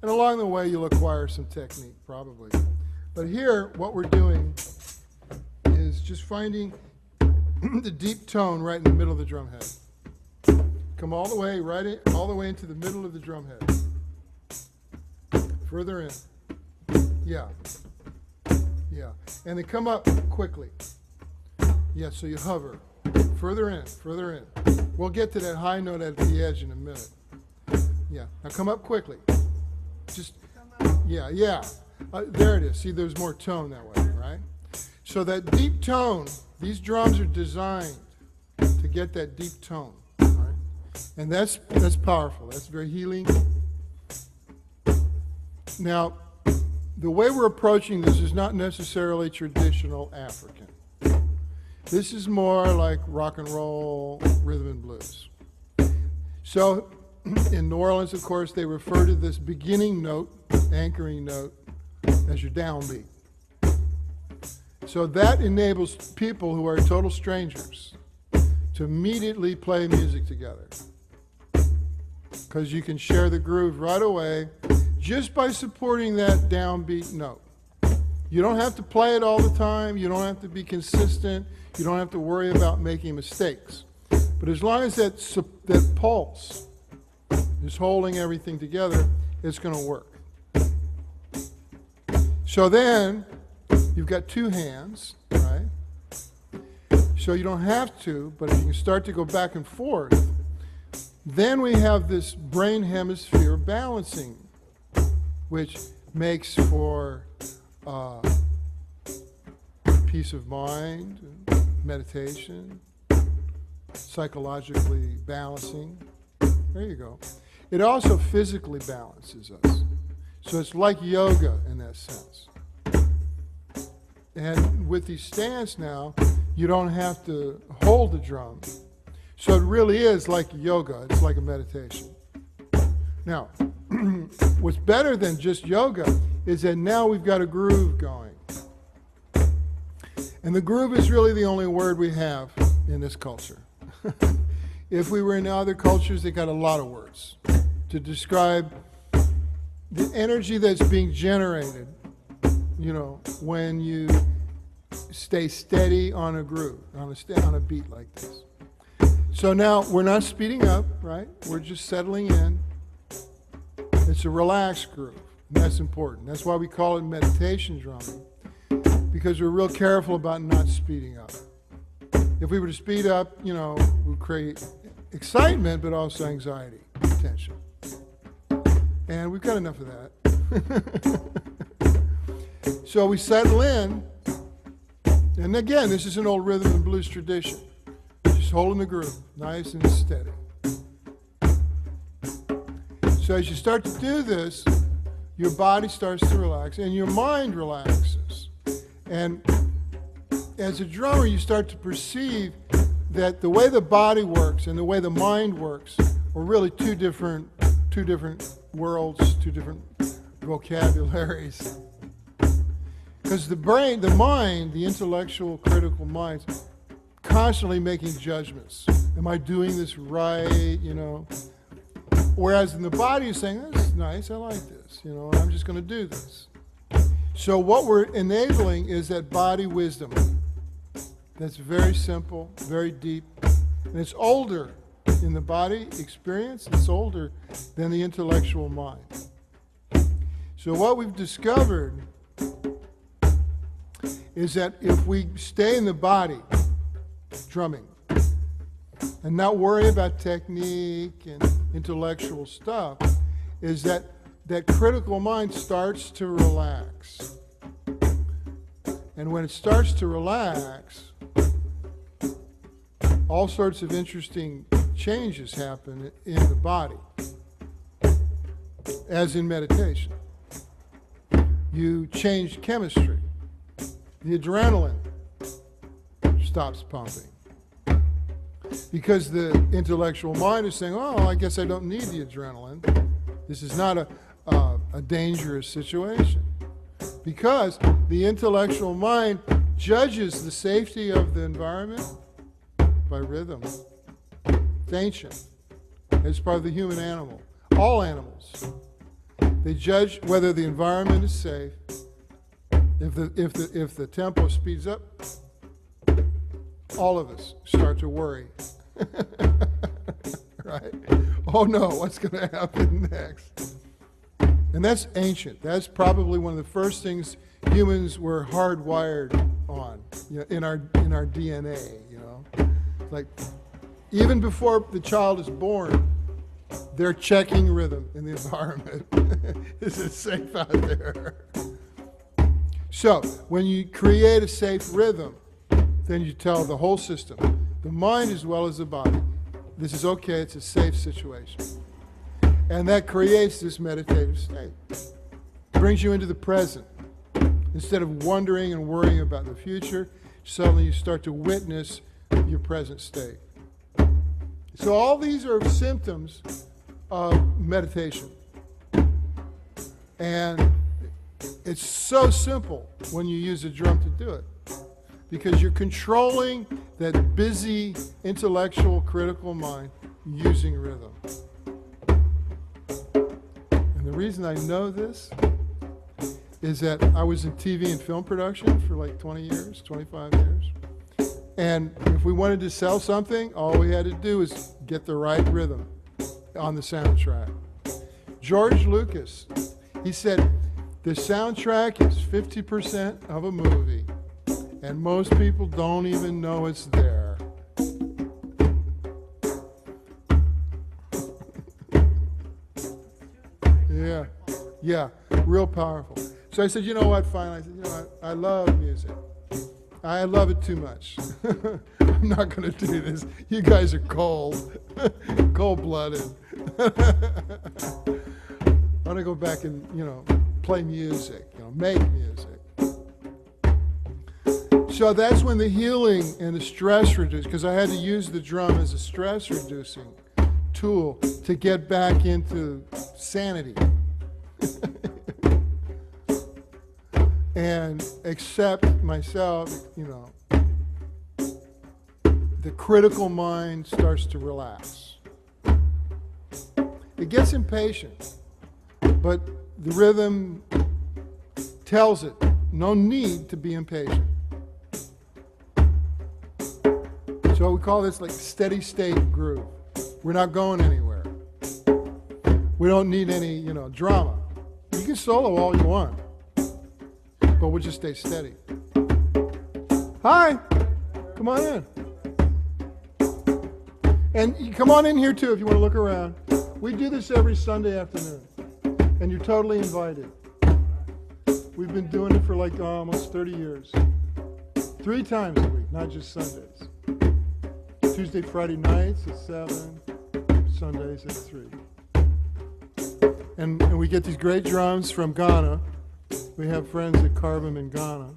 And along the way, you'll acquire some technique, probably. But here, what we're doing is just finding the deep tone right in the middle of the drum head. Come all the way right in, all the way into the middle of the drum head. Further in. Yeah. Yeah. And then come up quickly. Yeah, so you hover. Further in, further in. We'll get to that high note at the edge in a minute. Yeah. Now come up quickly. Just, yeah, yeah. There it is. See, there's more tone that way, right? So that deep tone, these drums are designed to get that deep tone, right? And that's powerful. That's very healing. Now, the way we're approaching this is not necessarily traditional African. This is more like rock and roll, rhythm and blues. So in New Orleans, of course, they refer to this beginning note, anchoring note, as your downbeat. So that enables people who are total strangers to immediately play music together. Because you can share the groove right away just by supporting that downbeat note. You don't have to play it all the time. You don't have to be consistent. You don't have to worry about making mistakes. But as long as that pulse is holding everything together, it's going to work. So then, you've got two hands, right? So you don't have to, but if you can start to go back and forth, then we have this brain hemisphere balancing, which makes for peace of mind, meditation, psychologically balancing. There you go. It also physically balances us. So it's like yoga in that sense. And with these stands now, you don't have to hold the drum. So it really is like yoga. It's like a meditation. Now, what's better than just yoga is that now we've got a groove going. And the groove is really the only word we have in this culture. If we were in other cultures, they got a lot of words to describe the energy that's being generated, you know, when you stay steady on a groove, on a beat like this. So now we're not speeding up, right? We're just settling in. It's a relaxed groove, and that's important. That's why we call it meditation drumming, because we're real careful about not speeding up. If we were to speed up, you know, we'd create excitement, but also anxiety, tension. And we've got enough of that. So we settle in, and again, this is an old rhythm and blues tradition. Just holding the groove, nice and steady. So as you start to do this, your body starts to relax, and your mind relaxes. And as a drummer, you start to perceive that the way the body works and the way the mind works are really two different worlds, two different vocabularies. Because the brain, the mind, the intellectual, critical mind, constantly making judgments. Am I doing this right? You know. Whereas in the body, you're saying, this is nice, I like this, you know, and I'm just going to do this. So what we're enabling is that body wisdom. That's very simple, very deep, and it's older in the body experience. It's older than the intellectual mind. So what we've discovered is that if we stay in the body, drumming, and not worry about technique and intellectual stuff, is that critical mind starts to relax. And when it starts to relax, all sorts of interesting changes happen in the body, as in meditation. You change chemistry. The adrenaline stops pumping. Because the intellectual mind is saying, oh, I guess I don't need the adrenaline. This is not a dangerous situation. Because the intellectual mind judges the safety of the environment by rhythm. It's ancient. It's part of the human animal. All animals. They judge whether the environment is safe. If the tempo speeds up, all of us start to worry. right? Oh no, what's going to happen next? And that's ancient. That's probably one of the first things humans were hardwired on, in our DNA. Like even before the child is born, they're checking rhythm in the environment. Is it safe out there? So when you create a safe rhythm, then you tell the whole system, the mind as well as the body, this is okay, it's a safe situation. And that creates this meditative state. Brings you into the present. Instead of wondering and worrying about the future, suddenly you start to witness your present state. So all these are symptoms of meditation. And it's so simple when you use a drum to do it. Because you're controlling that busy, intellectual, critical mind using rhythm. And the reason I know this is that I was in TV and film production for like 20 years, 25 years. And if we wanted to sell something, all we had to do was get the right rhythm on the soundtrack. George Lucas, he said, the soundtrack is 50% of a movie, and most people don't even know it's there. Yeah, real powerful. So I said, you know what, fine. I said, you know what, I love music. I love it too much. I'm not going to do this. You guys are cold, cold-blooded. I want to go back and, play music, make music. So that's when the healing and the stress reduced, because I had to use the drum as a stress-reducing tool to get back into sanity. And accept myself, the critical mind starts to relax. It gets impatient, but the rhythm tells it, no need to be impatient. So we call this like steady state groove. We're not going anywhere. We don't need any, drama. You can solo all you want, but we'll just stay steady. Hi, come on in. And you come on in here too if you want to look around. We do this every Sunday afternoon, and you're totally invited. We've been doing it for like almost 30 years. 3 times a week, not just Sundays. Tuesday, Friday nights at 7, Sundays at 3. And we get these great drums from Ghana. We have friends that carve them in Ghana.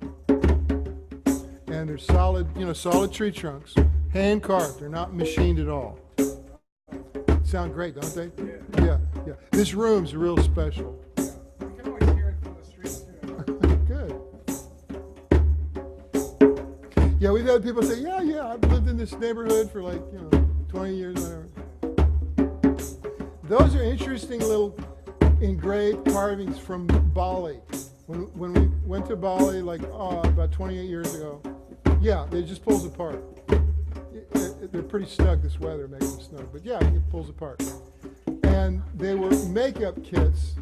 And they're solid, solid tree trunks, hand carved. They're not machined at all. Sound great, don't they? Yeah. This room's real special. You can always hear it from the street too. Good. Yeah, we've had people say, yeah, I've lived in this neighborhood for 20 years, whatever. Those are interesting little engraved carvings from Bali. When we went to Bali, about 28 years ago, it just pulls apart. They're pretty snug, this weather makes them snug, but it pulls apart. And they were makeup kits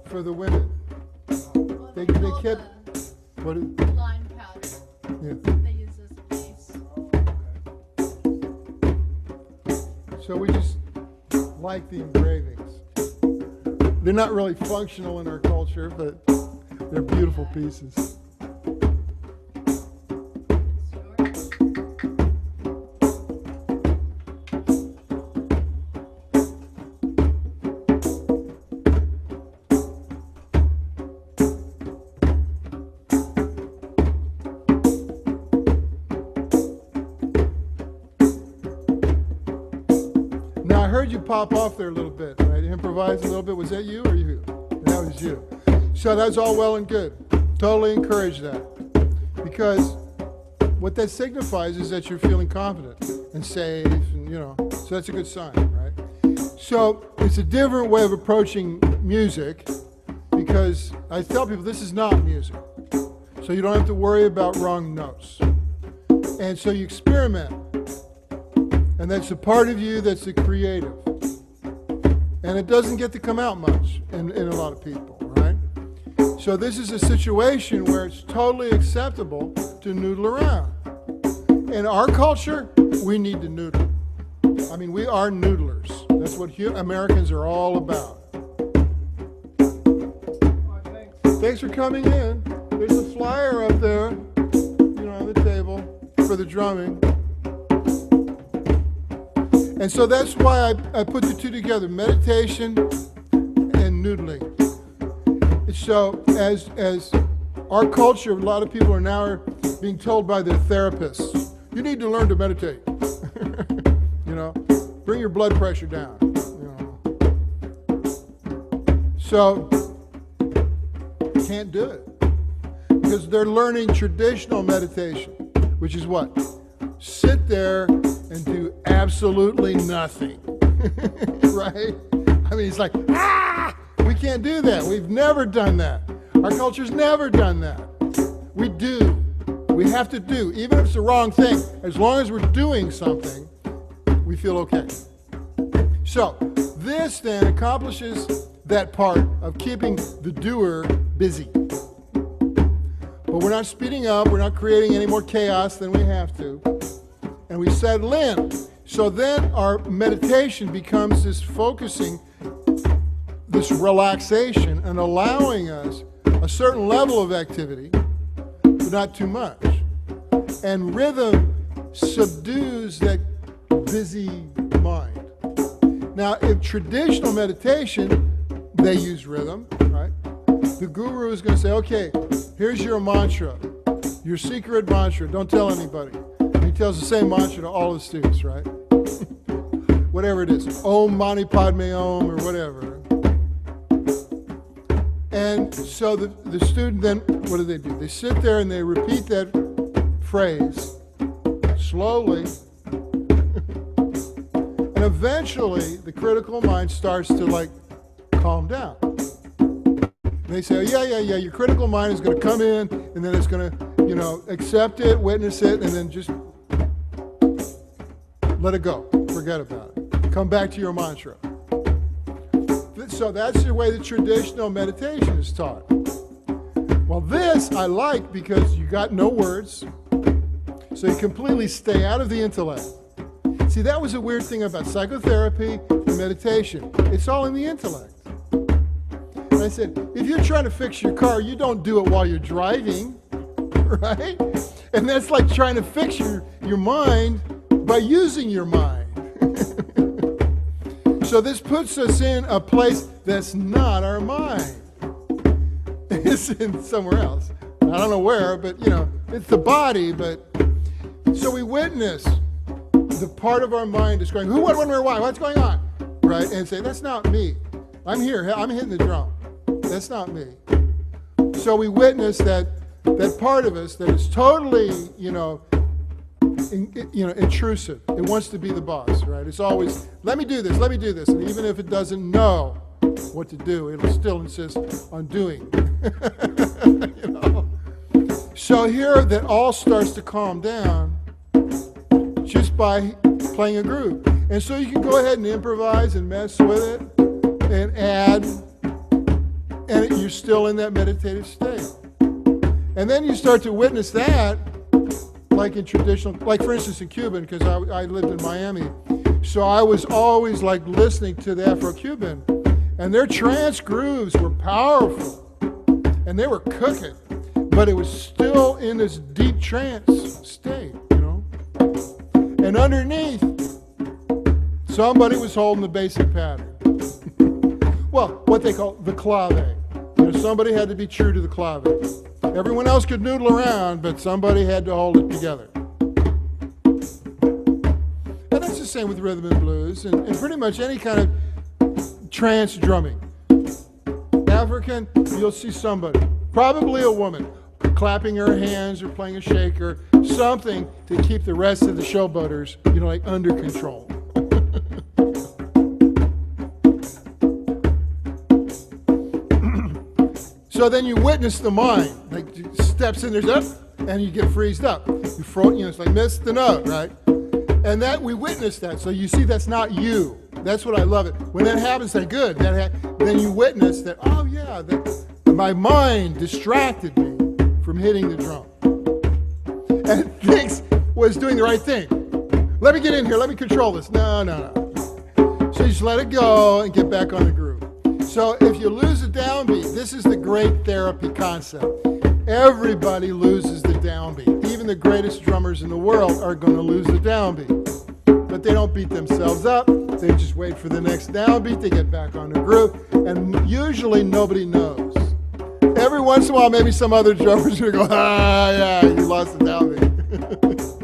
for the women. They kept... What is... Lime powder. Yeah. They use as a base. So we just like the engravings. They're not really functional in our culture, but they're beautiful pieces. Now I heard you pop off there a little bit, right? Improvise a little bit. Was that you or you? That was you. So that's all well and good. Totally encourage that. Because what that signifies is that you're feeling confident and safe, and so that's a good sign, right? So it's a different way of approaching music, because I tell people this is not music. So you don't have to worry about wrong notes. And so you experiment. And that's the part of you that's the creative. And it doesn't get to come out much in a lot of people, right? So this is a situation where it's totally acceptable to noodle around. In our culture, we need to noodle. I mean, we are noodlers. That's what Americans are all about. Oh, thanks. Thanks for coming in. There's a flyer up there, on the table for the drumming. And so that's why I put the two together, meditation and noodling. So as our culture, a lot of people are now being told by their therapists, you need to learn to meditate. Bring your blood pressure down. So, can't do it. Because they're learning traditional meditation, which is what? Sit there and do absolutely nothing. Right? I mean, it's like, we can't do that. We've never done that. Our culture's never done that. We do. We have to do. Even if it's the wrong thing, as long as we're doing something, we feel okay. So, this then accomplishes that part of keeping the doer busy. But we're not speeding up, we're not creating any more chaos than we have to. And we settle in. So then our meditation becomes this focusing, this relaxation, and allowing us a certain level of activity, but not too much. And rhythm subdues that busy mind. Now, in traditional meditation, they use rhythm, right? The guru is going to say, okay, here's your mantra, your secret mantra. Don't tell anybody. And he tells the same mantra to all the students, right? Whatever it is, Om Mani Padme Om or whatever. And so the student then, what do? They sit there and they repeat that phrase slowly. And eventually, the critical mind starts to calm down. And they say, oh, yeah, your critical mind is going to come in, and then it's going to, accept it, witness it, and then just let it go. Forget about it. Come back to your mantra. So that's the way the traditional meditation is taught. Well, this I like because you got no words, so you completely stay out of the intellect. See, that was a weird thing about psychotherapy and meditation. It's all in the intellect. And I said, if you're trying to fix your car, you don't do it while you're driving, right? And that's like trying to fix your mind by using your mind. So this puts us in a place that's not our mind. It's in somewhere else. I don't know where, but it's the body. But so we witness the part of our mind is going, who, what, when, where, why, what's going on? Right? And say, that's not me. I'm here, I'm hitting the drum. That's not me. So we witness that part of us that is totally, intrusive. It wants to be the boss, right? It's always, let me do this. And even if it doesn't know what to do, it'll still insist on doing. So here that all starts to calm down just by playing a groove. And so you can go ahead and improvise and mess with it and add, and you're still in that meditative state. And then you start to witness that, like in traditional, like for instance in Cuban, because I lived in Miami. So I was always listening to the Afro-Cuban, and their trance grooves were powerful, and they were cooking, but it was still in this deep trance state, And underneath, somebody was holding the basic pattern. Well, what they call the clave. Somebody had to be true to the clave. Everyone else could noodle around, but somebody had to hold it together. And that's the same with rhythm and blues, and pretty much any kind of trance drumming. African, you'll see somebody, probably a woman, clapping her hands or playing a shaker, something to keep the rest of the showboaters, under control. So then you witness the mind, steps in there, and you get freezed up. It's like miss the note, right? And that we witnessed that. So you see, that's not you. That's what I love it. When that happens, then good. Then you witness that, oh yeah, my mind distracted me from hitting the drum. And it thinks was doing the right thing. Let me get in here. Let me control this. No. So you just let it go and get back on the groove. So if you lose a downbeat, this is the great therapy concept. Everybody loses the downbeat. Even the greatest drummers in the world are going to lose the downbeat. But they don't beat themselves up. They just wait for the next downbeat. They get back on the groove. And usually nobody knows. Every once in a while, maybe some other drummer's going to go, ah, yeah, you lost the downbeat.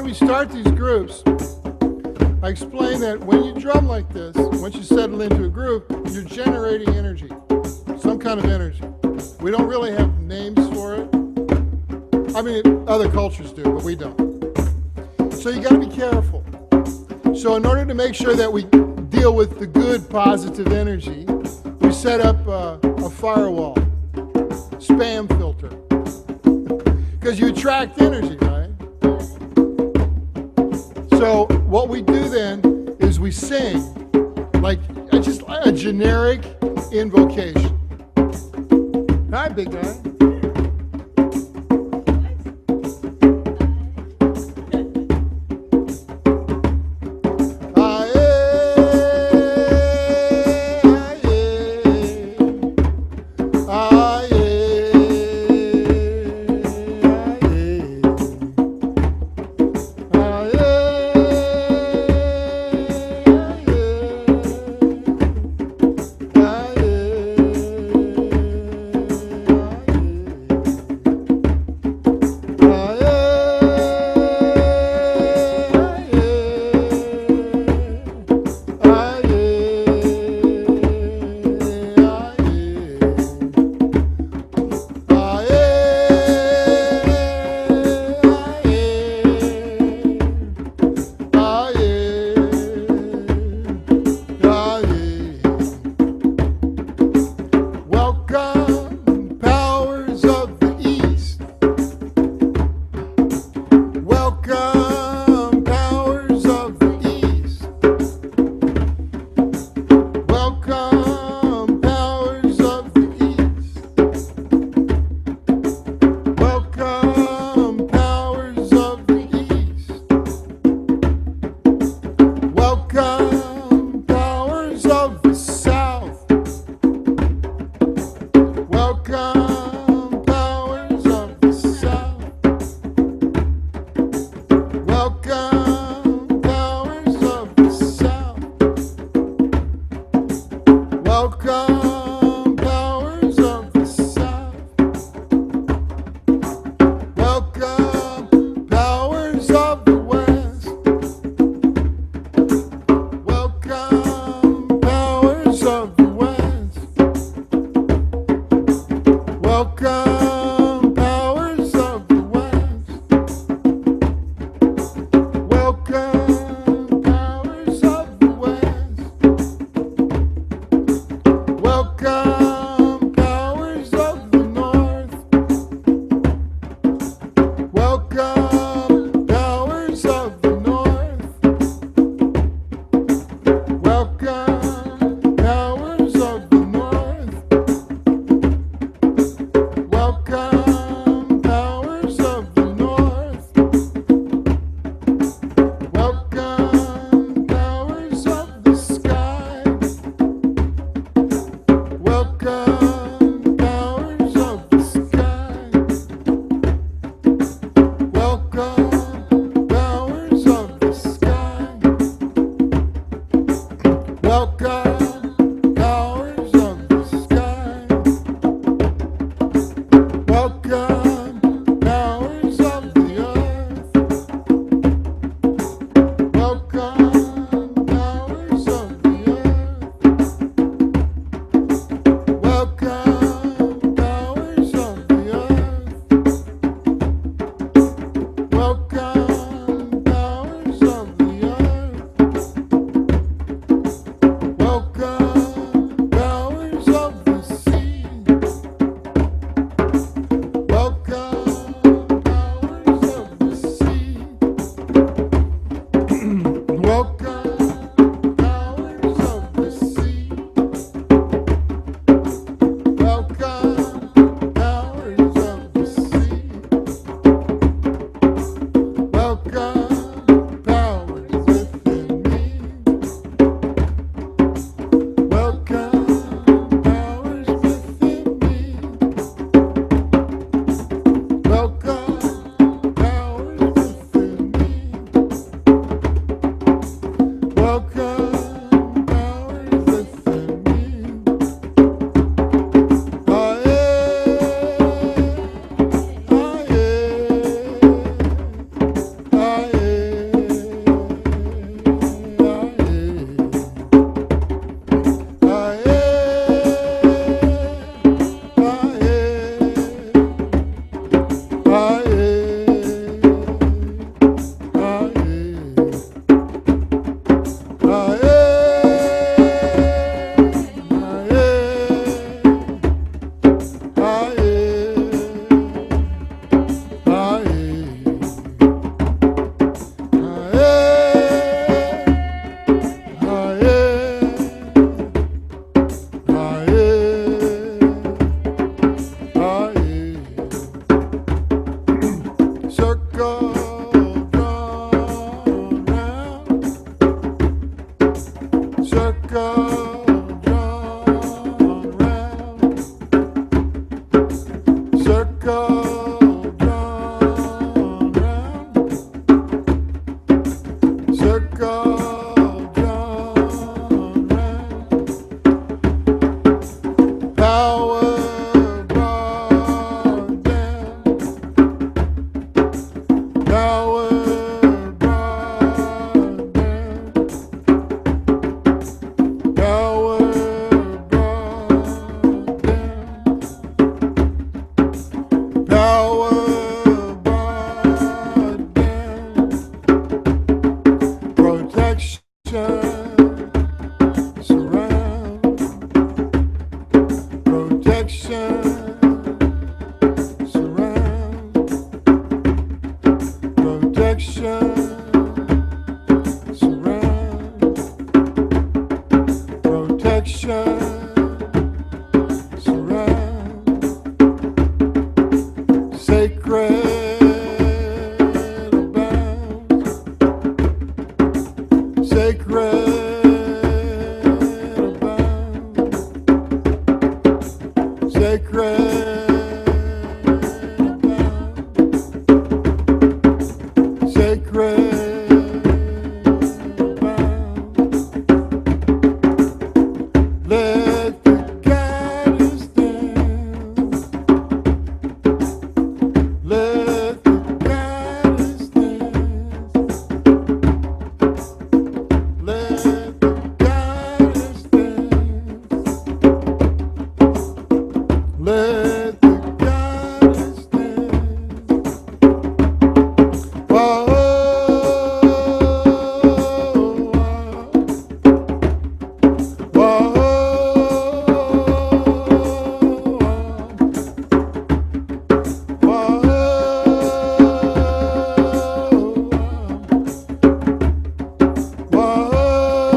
we start these groups, I explain that when you drum like this, once you settle into a groove, you're generating energy, some kind of energy. We don't really have names for it. I mean, other cultures do, but we don't. So you got to be careful. So in order to make sure that we deal with the good, positive energy, we set up a firewall, spam filter, because you attract energy, right? So what we do then is we sing like just a generic invocation. Hi, big guy. Welcome, powers of the sky. Welcome, powers of the earth. Welcome, powers of the earth. Welcome, powers of the earth. Welcome, powers of the earth. Welcome, powers of the sea. Welcome, powers of the sea. Welcome, powers of the sea. Welcome, powers of the sea. Welcome, powers within me. Welcome, powers within me. Welcome, powers within me. Welcome, powers within me. Circle, drawn round. Circle, drawn round. Circle, drawn round. Circle, drawn round. Power brought down. Power brought down. Power brought down. Power brought down. Protection surround. Protection surround. Protection surround. Protection surround. Sacred abound. Sacred abound. Sacred abound. Sacred abound. Let the goddess dance. Let the goddess dance. Let the goddess dance. Let the goddess dance. Whoa. Whoa.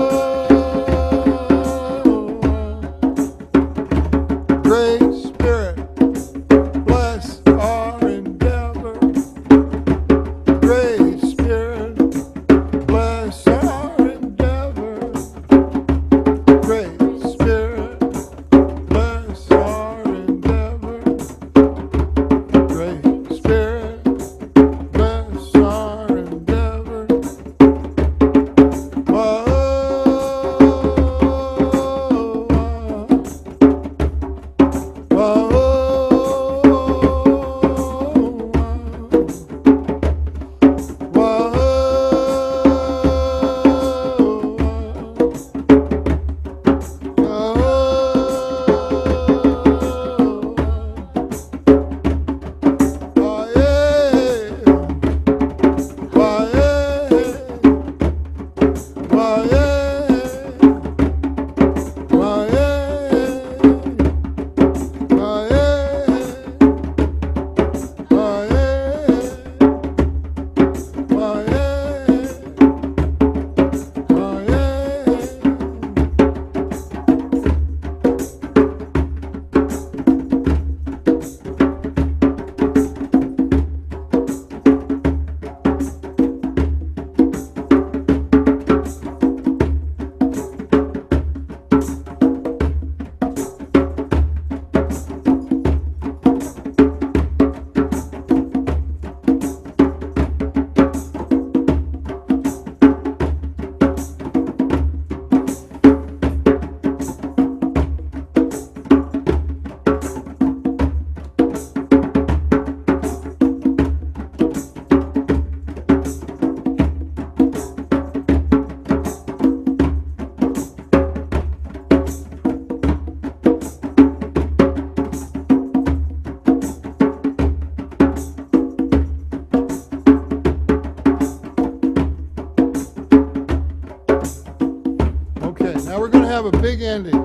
we're going to have a big ending.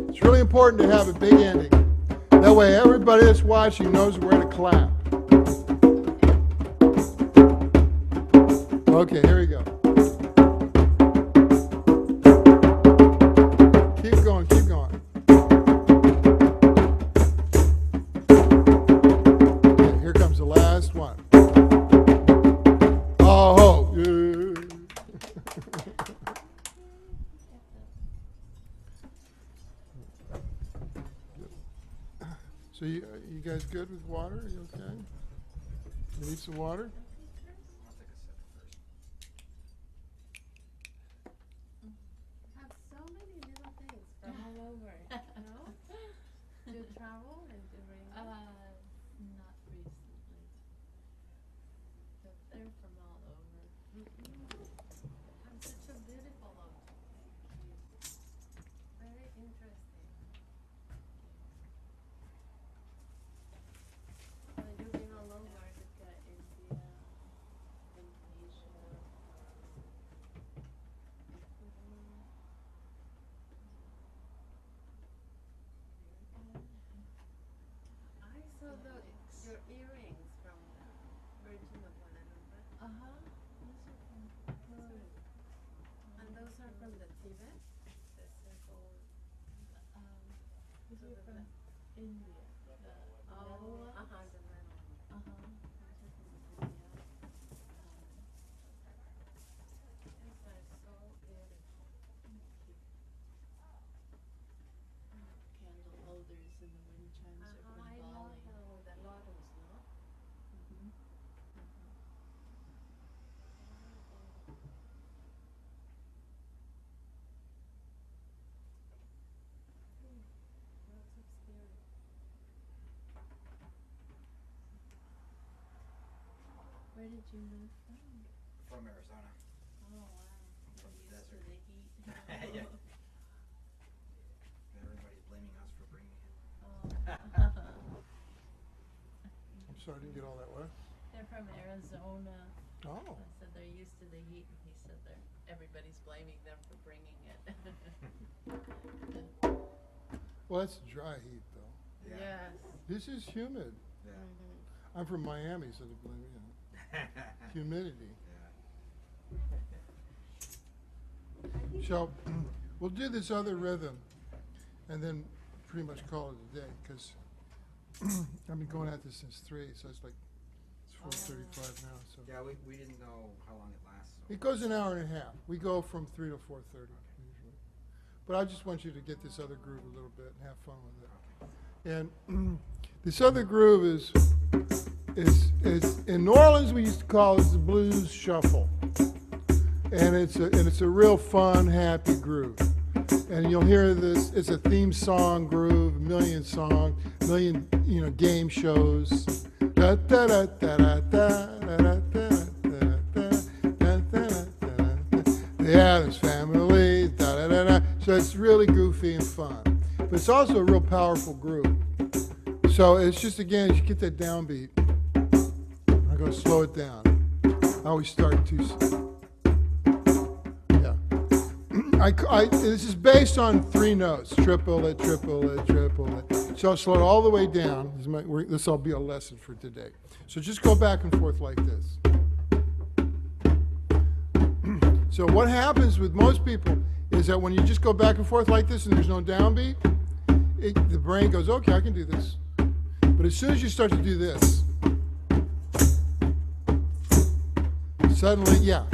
It's really important to have a big ending. That way everybody that's watching knows where to clap. Okay, here we go. Keep going, keep going. Okay, here comes the last one. Oh, yeah. So you guys good with water? Are you okay? You need some water? Have so many little things from all over, no? To travel and to bring. Not recently. But they're from all over. Have such a beautiful look. Very interesting. You've been all over. We've got India, Indonesia. I saw your earrings from the Virgin of Guadalupe. Those are from And those are from the Tibet? The circle. these are from India. The metal ones. The metal. Those are from India. These are so beautiful. Candle holders and the wind chimes are from I Bali. love the lotus, no? Mhm. Lots of spirit. Where did you move from? From Arizona. Oh wow. From You're the used to desert. the heat. Yeah. Everybody's blaming us for bringing it. I'm sorry, I didn't get all that wet. They're from Arizona. Oh. I said they're used to the heat, and he said everybody's blaming them for bringing it. Well, that's dry heat, though. Yeah. Yes. This is humid. Yeah. I'm from Miami, so they're blaming humidity. Yeah. So we'll do this other rhythm and then pretty much call it a day because I've been going at this since 3, so it's 4:35 now. So Yeah, we didn't know how long it lasts. So. it goes an hour and a half. We go from 3 to 4:30 usually. But I just want you to get this other groove a little bit and have fun with it. And this other groove is in New Orleans we used to call this the blues shuffle. And it's a real fun, happy groove. And you'll hear this, it's a theme song groove, a million game shows. Da, da, da, da, da, da, da, da, da, da, da, da, the Addams Family, da, da, da, da. So it's really goofy and fun. But it's also a real powerful groove. So it's just, again, you get that downbeat. I'm going to slow it down. I always start too slow. This is based on 3 notes, triplet, triplet, triplet. So I'll slow it all the way down. This will be a lesson for today. So just go back and forth like this. So what happens with most people is that when you just go back and forth like this and there's no downbeat, the brain goes, okay, I can do this. But as soon as you start to do this, suddenly, yeah,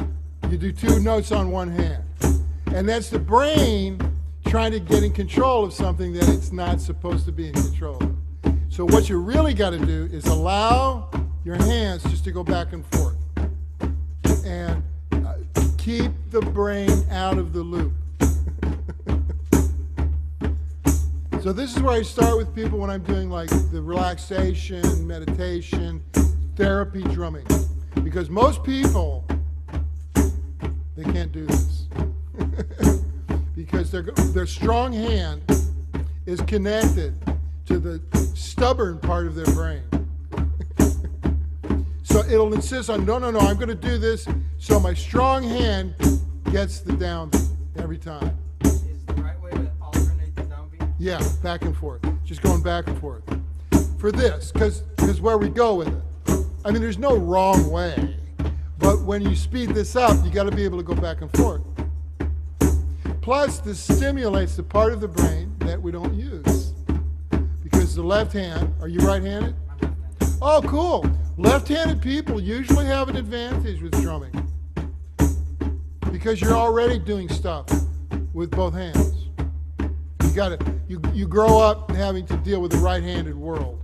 you do 2 notes on one hand. And that's the brain trying to get in control of something that it's not supposed to be in control of. So what you really got to do is allow your hands just to go back and forth. And keep the brain out of the loop. So this is where I start with people when I'm doing like the relaxation, meditation, therapy drumming. Because most people, they can't do this. Because their strong hand is connected to the stubborn part of their brain. So it'll insist on, no, I'm going to do this, so my strong hand gets the downbeat every time. Is the right Yeah, back and forth. Just going back and forth. For this, because where we go with it. I mean, there's no wrong way. But when you speed this up, you got to be able to go back and forth. Plus, this stimulates the part of the brain that we don't use. Because the left hand, are you right-handed? I'm left-handed. Oh, cool. Left-handed people usually have an advantage with drumming. Because you're already doing stuff with both hands. You grow up having to deal with the right-handed world,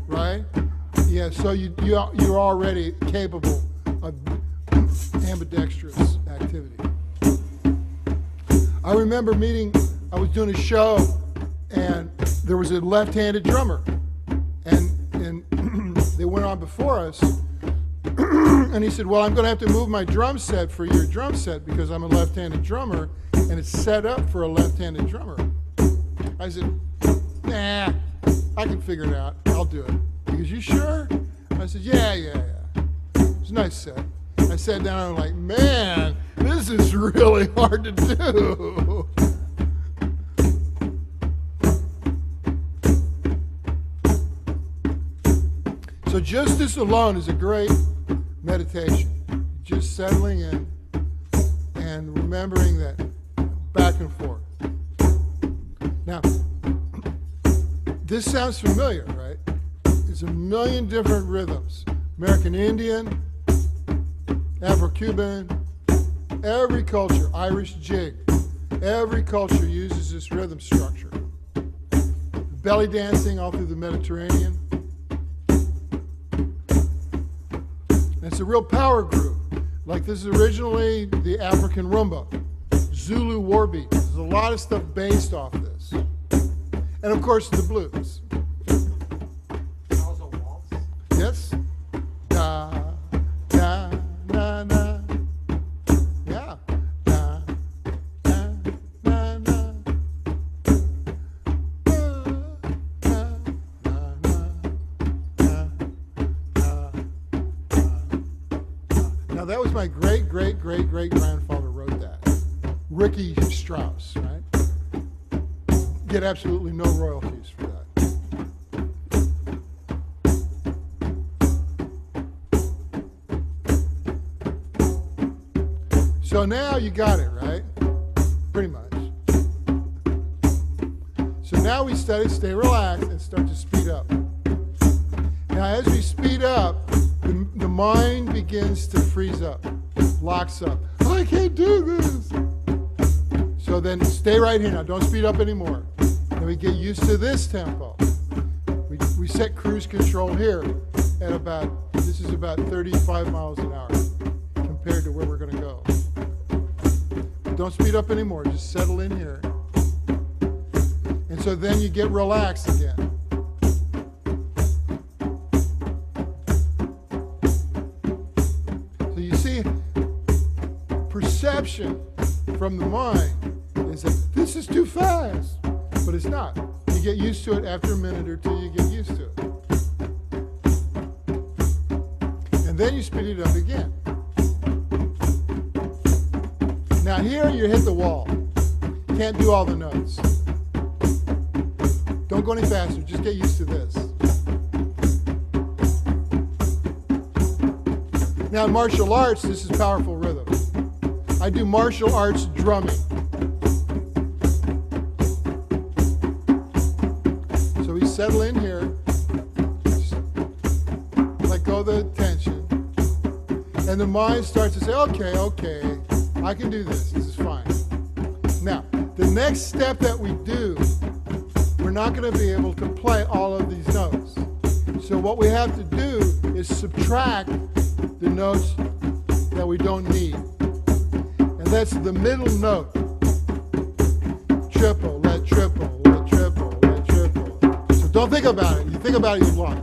right? Yeah, so you're already capable of ambidextrous activity. I remember I was doing a show, and there was a left-handed drummer, and they went on before us, and he said, well, I'm going to have to move my drum set for your drum set because I'm a left-handed drummer, and it's set up for a left-handed drummer. I said, nah, I can figure it out. I'll do it. He goes, you sure? I said, yeah. It's a nice set. I sat down and I'm like, man, this is really hard to do. So just this alone is a great meditation. Just settling in and remembering that back and forth. Now, this sounds familiar, right? There's a million different rhythms. American Indian, Afro-Cuban, every culture, Irish jig, every culture uses this rhythm structure. Belly dancing all through the Mediterranean. And it's a real power groove. Like this is originally the African rumba, Zulu war beat. There's a lot of stuff based off this. And of course the blues. Also waltz. Yes. Da, da, na, na. Yeah. Da, da, na, na. Da, da, na, na. Da, da, da. Now that was my great-great-great-great-grandfather wrote that. Ricky Strauss, right? Get absolutely no royalties for that. So now you got it, right? Pretty much. So now we study, stay relaxed, and start to speed up. Now as we speed up, the mind begins to freeze up, locks up. Oh, I can't do this. So then stay right here now, don't speed up anymore. Then we get used to this tempo. We set cruise control here at this is about 35 miles an hour compared to where we're gonna go. Don't speed up anymore, just settle in here. And so then you get relaxed again. So you see, perception from the mind is that this is too fast, but it's not. You get used to it after a minute or two, you get used to it. And then you speed it up again. Now here you hit the wall. Can't do all the notes. Don't go any faster, just get used to this. Now in martial arts, this is powerful rhythm. I do martial arts drumming. So we settle in here, let go of the tension, and the mind starts to say, okay, I can do this is fine. Now, the next step that we do, we're not going to be able to play all of these notes. So what we have to do is subtract the notes that we don't need. And that's the middle note. Triple, let triple, let triple, let triple. So don't think about it. You think about it, you've lost.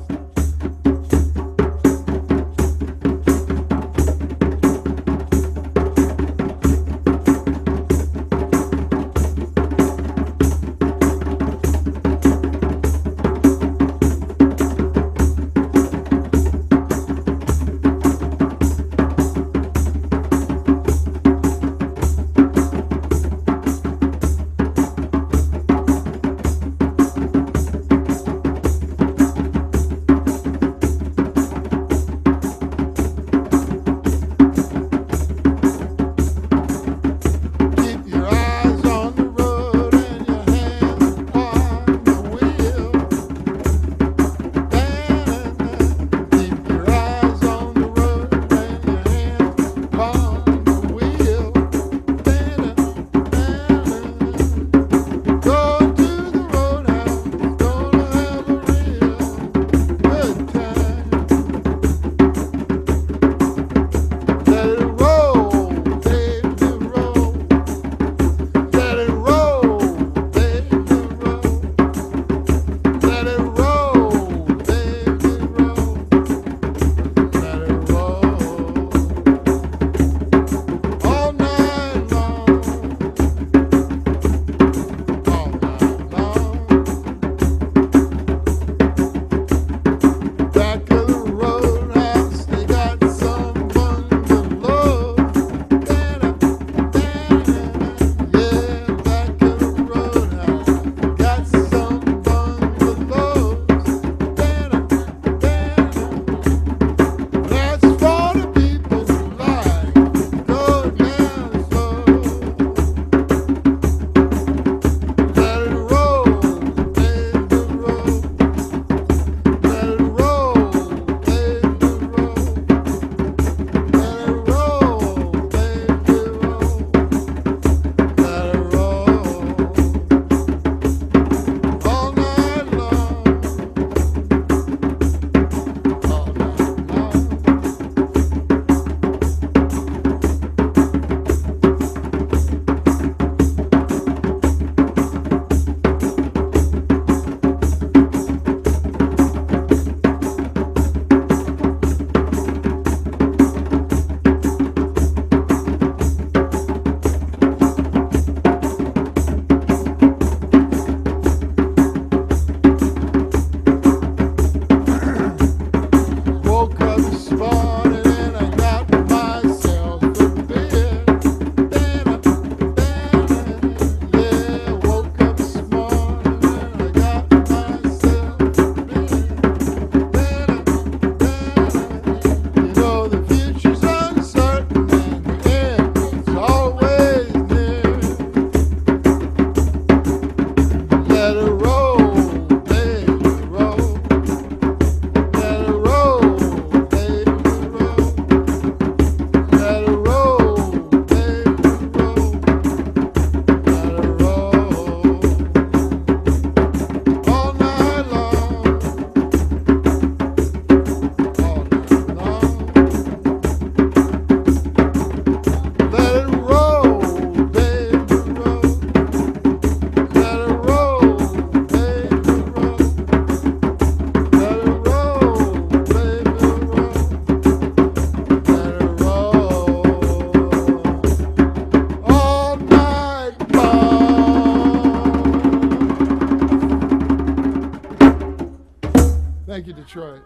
Thank you, Detroit.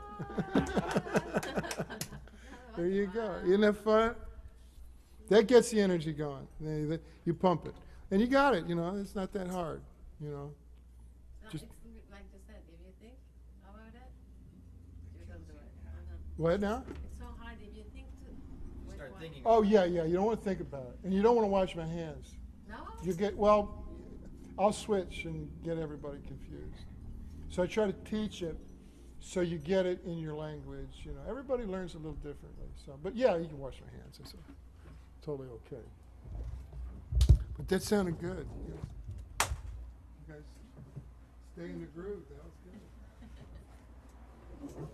There you go. Wow. Isn't that fun? That gets the energy going. You pump it. And you got it, you know, it's not that hard, you know. No, Just- it's like you said, if you think about it, you don't do it. Uh-huh. What now? It's so hard if you think to. with Start what- thinking. Oh, yeah, yeah, you don't want to think about it. And you don't want to wash my hands. No? You get, well, I'll switch and get everybody confused. So I try to teach it so you get it in your language, you know. Everybody learns a little differently, so, but yeah, you can wash my hands, that's totally okay. But that sounded good. You guys stay in the groove, that was good.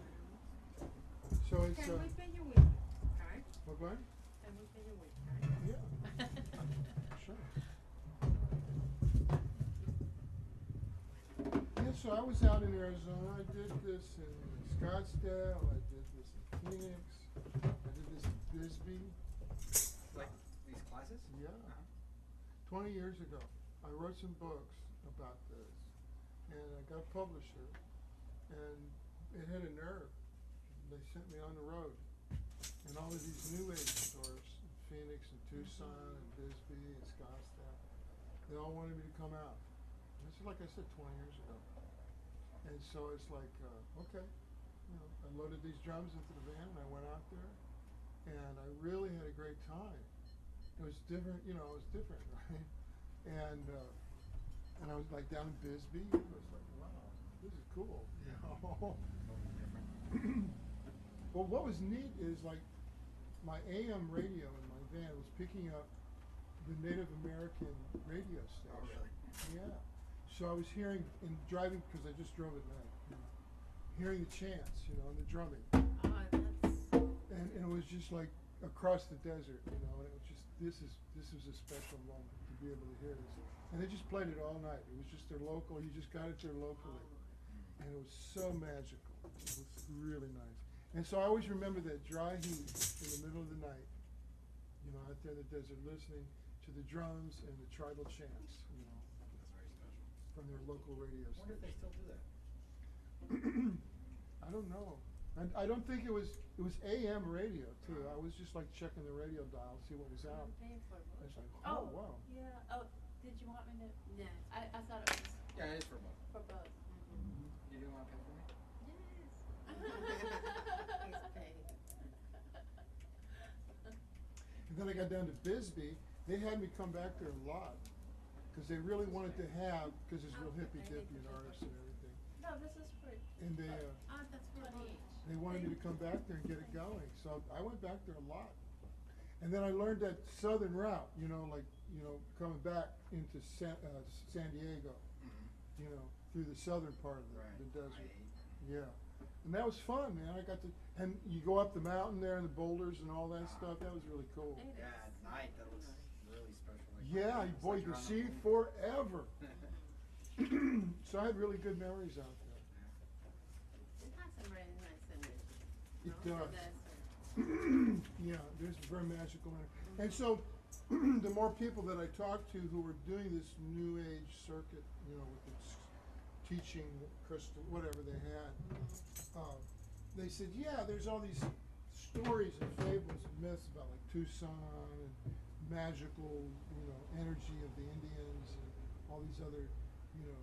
So it's, Can we pay you with card? what? Can we pay you with card? Yeah, sure. Yeah, so I was out in Arizona. I did this in Scottsdale. I did this in Phoenix. I did this in Bisbee. Like these classes? Yeah. 20 years ago, I wrote some books about this, and I got a publisher, and it had a nerve. They sent me on the road, and all of these new age stores in Phoenix and Tucson and Bisbee and Scottsdale, they all wanted me to come out. This is like I said, 20 years ago. And so it's like, okay, you know, I loaded these drums into the van and I went out there, and I really had a great time. It was different, you know, it was different, right? And I was like down in Bisbee, and I was like, wow, this is cool, you know. Totally different. Well, what was neat is like my AM radio in my van was picking up the Native American radio station. Oh, really? Yeah. So I was hearing in driving, because I just drove at night, you know, hearing the chants, you know, and the drumming. Oh, that's. And it was just like across the desert, you know, and it was just, this was a special moment to be able to hear this. And they just played it all night. It was just their local, you just got it there locally. And it was so magical. It was really nice. And so I always remember that dry heat in the middle of the night, you know, out there in the desert, listening to the drums and the tribal chants, you know, That's very special. from their local radio I wonder if they station. still do that. I don't know. I don't think it was AM radio too. I was just like checking the radio dial, see what was out. I'm paying for I was both. like, Oh, oh, wow. yeah, oh, did you want me to, Yes. I thought it was Yeah, it is for both. for both. You didn't want to pay for me? He's paying. And then I got down to Bisbee. They had me come back there a lot because they really wanted to have, because it's real hippy dippy and artists and everything. No, this is for And they Oh, that's for one both. each. they wanted me to come back there and get it going. So I went back there a lot. And then I learned that southern route, you know, like, you know, coming back into San Diego, you know, through the southern part of the desert. Yeah. And that was fun, man. I got to, and you go up the mountain there and the boulders and all that stuff. That was really cool. It Yeah, is. at night that looks really special. Like Yeah, it's boy, like you you're can on see the moon. forever. So I had really good memories out there. It has a very nice energy. It no? does. The desert. Yeah, there's very magical in it. And so the more people that I talked to who were doing this new age circuit, you know, with its teaching, crystal, whatever they had, they said, yeah, there's all these stories and fables and myths about like Tucson and magical, you know, energy of the Indians and all these other, you know,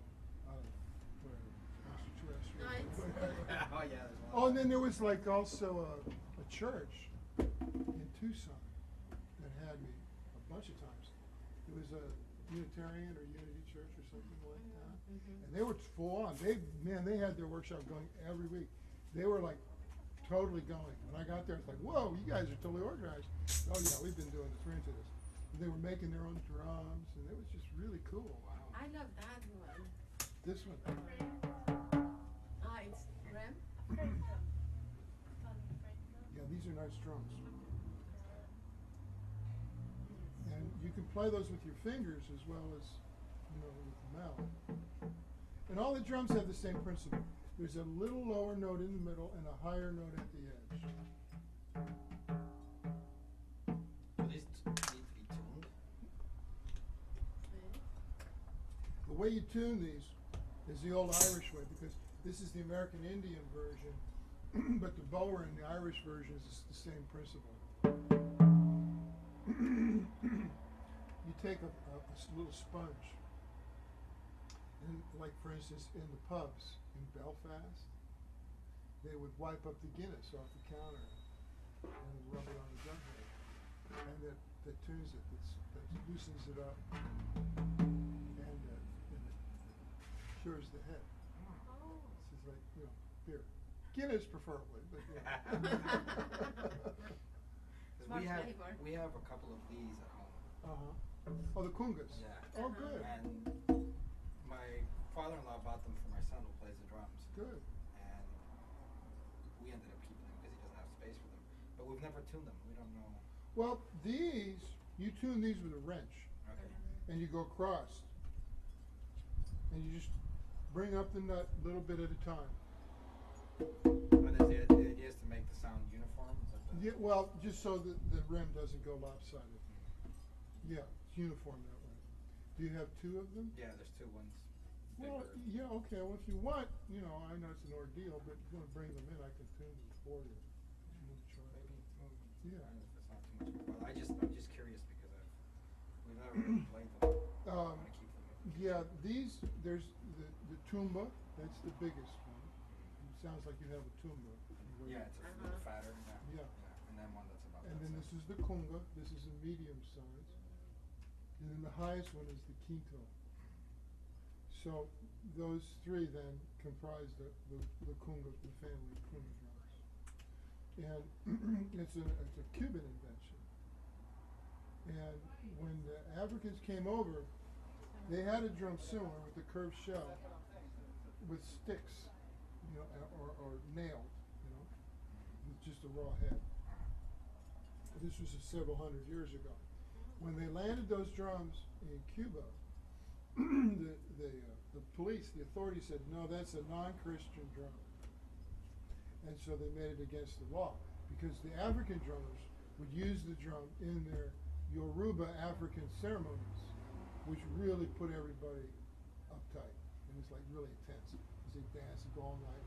whatever, extraterrestrial. Nice. whatever. Oh, yeah, there's a lot. Oh, and then there was like also a church in Tucson that had me a bunch of times. It was a Unitarian or Unity Church or something like that. And they were full on. They had their workshop going every week. They were like totally going. When I got there, it's like, whoa, you guys are totally organized. Oh yeah, we've been doing this. We're into this. And they were making their own drums, and it was just really cool. Wow. I love that one. This one. Ah, it's Rem? Yeah, these are nice drums. And you can play those with your fingers as well as, you know, with the mouth. And all the drums have the same principle. There's a little lower note in the middle and a higher note at the edge. Do these need to be tuned? The way you tune these is the old Irish way, because This is the American Indian version, but the bower in the Irish version is the same principle. You take a little sponge, and like for instance in the pubs in Belfast, they would wipe up the Guinness off the counter and rub it on the drum head, and that tunes it, that loosens it up, and it cures the head. Oh. This is like, you know, beer. Guinness preferably, but yeah. 'Cause More we have flavor. we have a couple of these at home. Uh-huh. Oh, the kungas? Yeah. Oh, good. And my father-in-law bought them for my son who plays the drums. Good. And we ended up keeping them because he doesn't have space for them. But we've never tuned them. We don't know. Well, these, you tune these with a wrench, Okay. and you go across, and you just bring up the nut a little bit at a time. But is the idea is to make the sound uniform? Is that the- Yeah, well, just so that the rim doesn't go lopsided. Yeah, it's uniform that way. Do you have two of them? Yeah, there's two ones. Well, Bigger. yeah, okay, well, if you want, you know, I know it's an ordeal, but if you want to bring them in, I can tune them for you. If you want to try it. Maybe. Yeah. I don't know if it's not too much. Well, I'm just curious because we've never really played them. I want to keep them. Yeah, these, there's the tuba, that's the biggest one. It sounds like you have a tuba. Yeah, it's a Uh-huh. little fatter. Yeah. And then one that's about And that then size. this is the kunga, this is a medium size. And then the highest one is the quinto. So those three then comprise the kunga, the family of kunga drums. And it's a Cuban invention. And when the Africans came over, they had a drum similar with a curved shell with sticks, you know, or nailed, you know, with just a raw head. This was several hundred years ago. When they landed those drums in Cuba, the police, the authorities said, no, that's a non-Christian drum. And so they made it against the law because the African drummers would use the drum in their Yoruba African ceremonies, which really put everybody uptight. It was like really intense. Because they dance and go all night.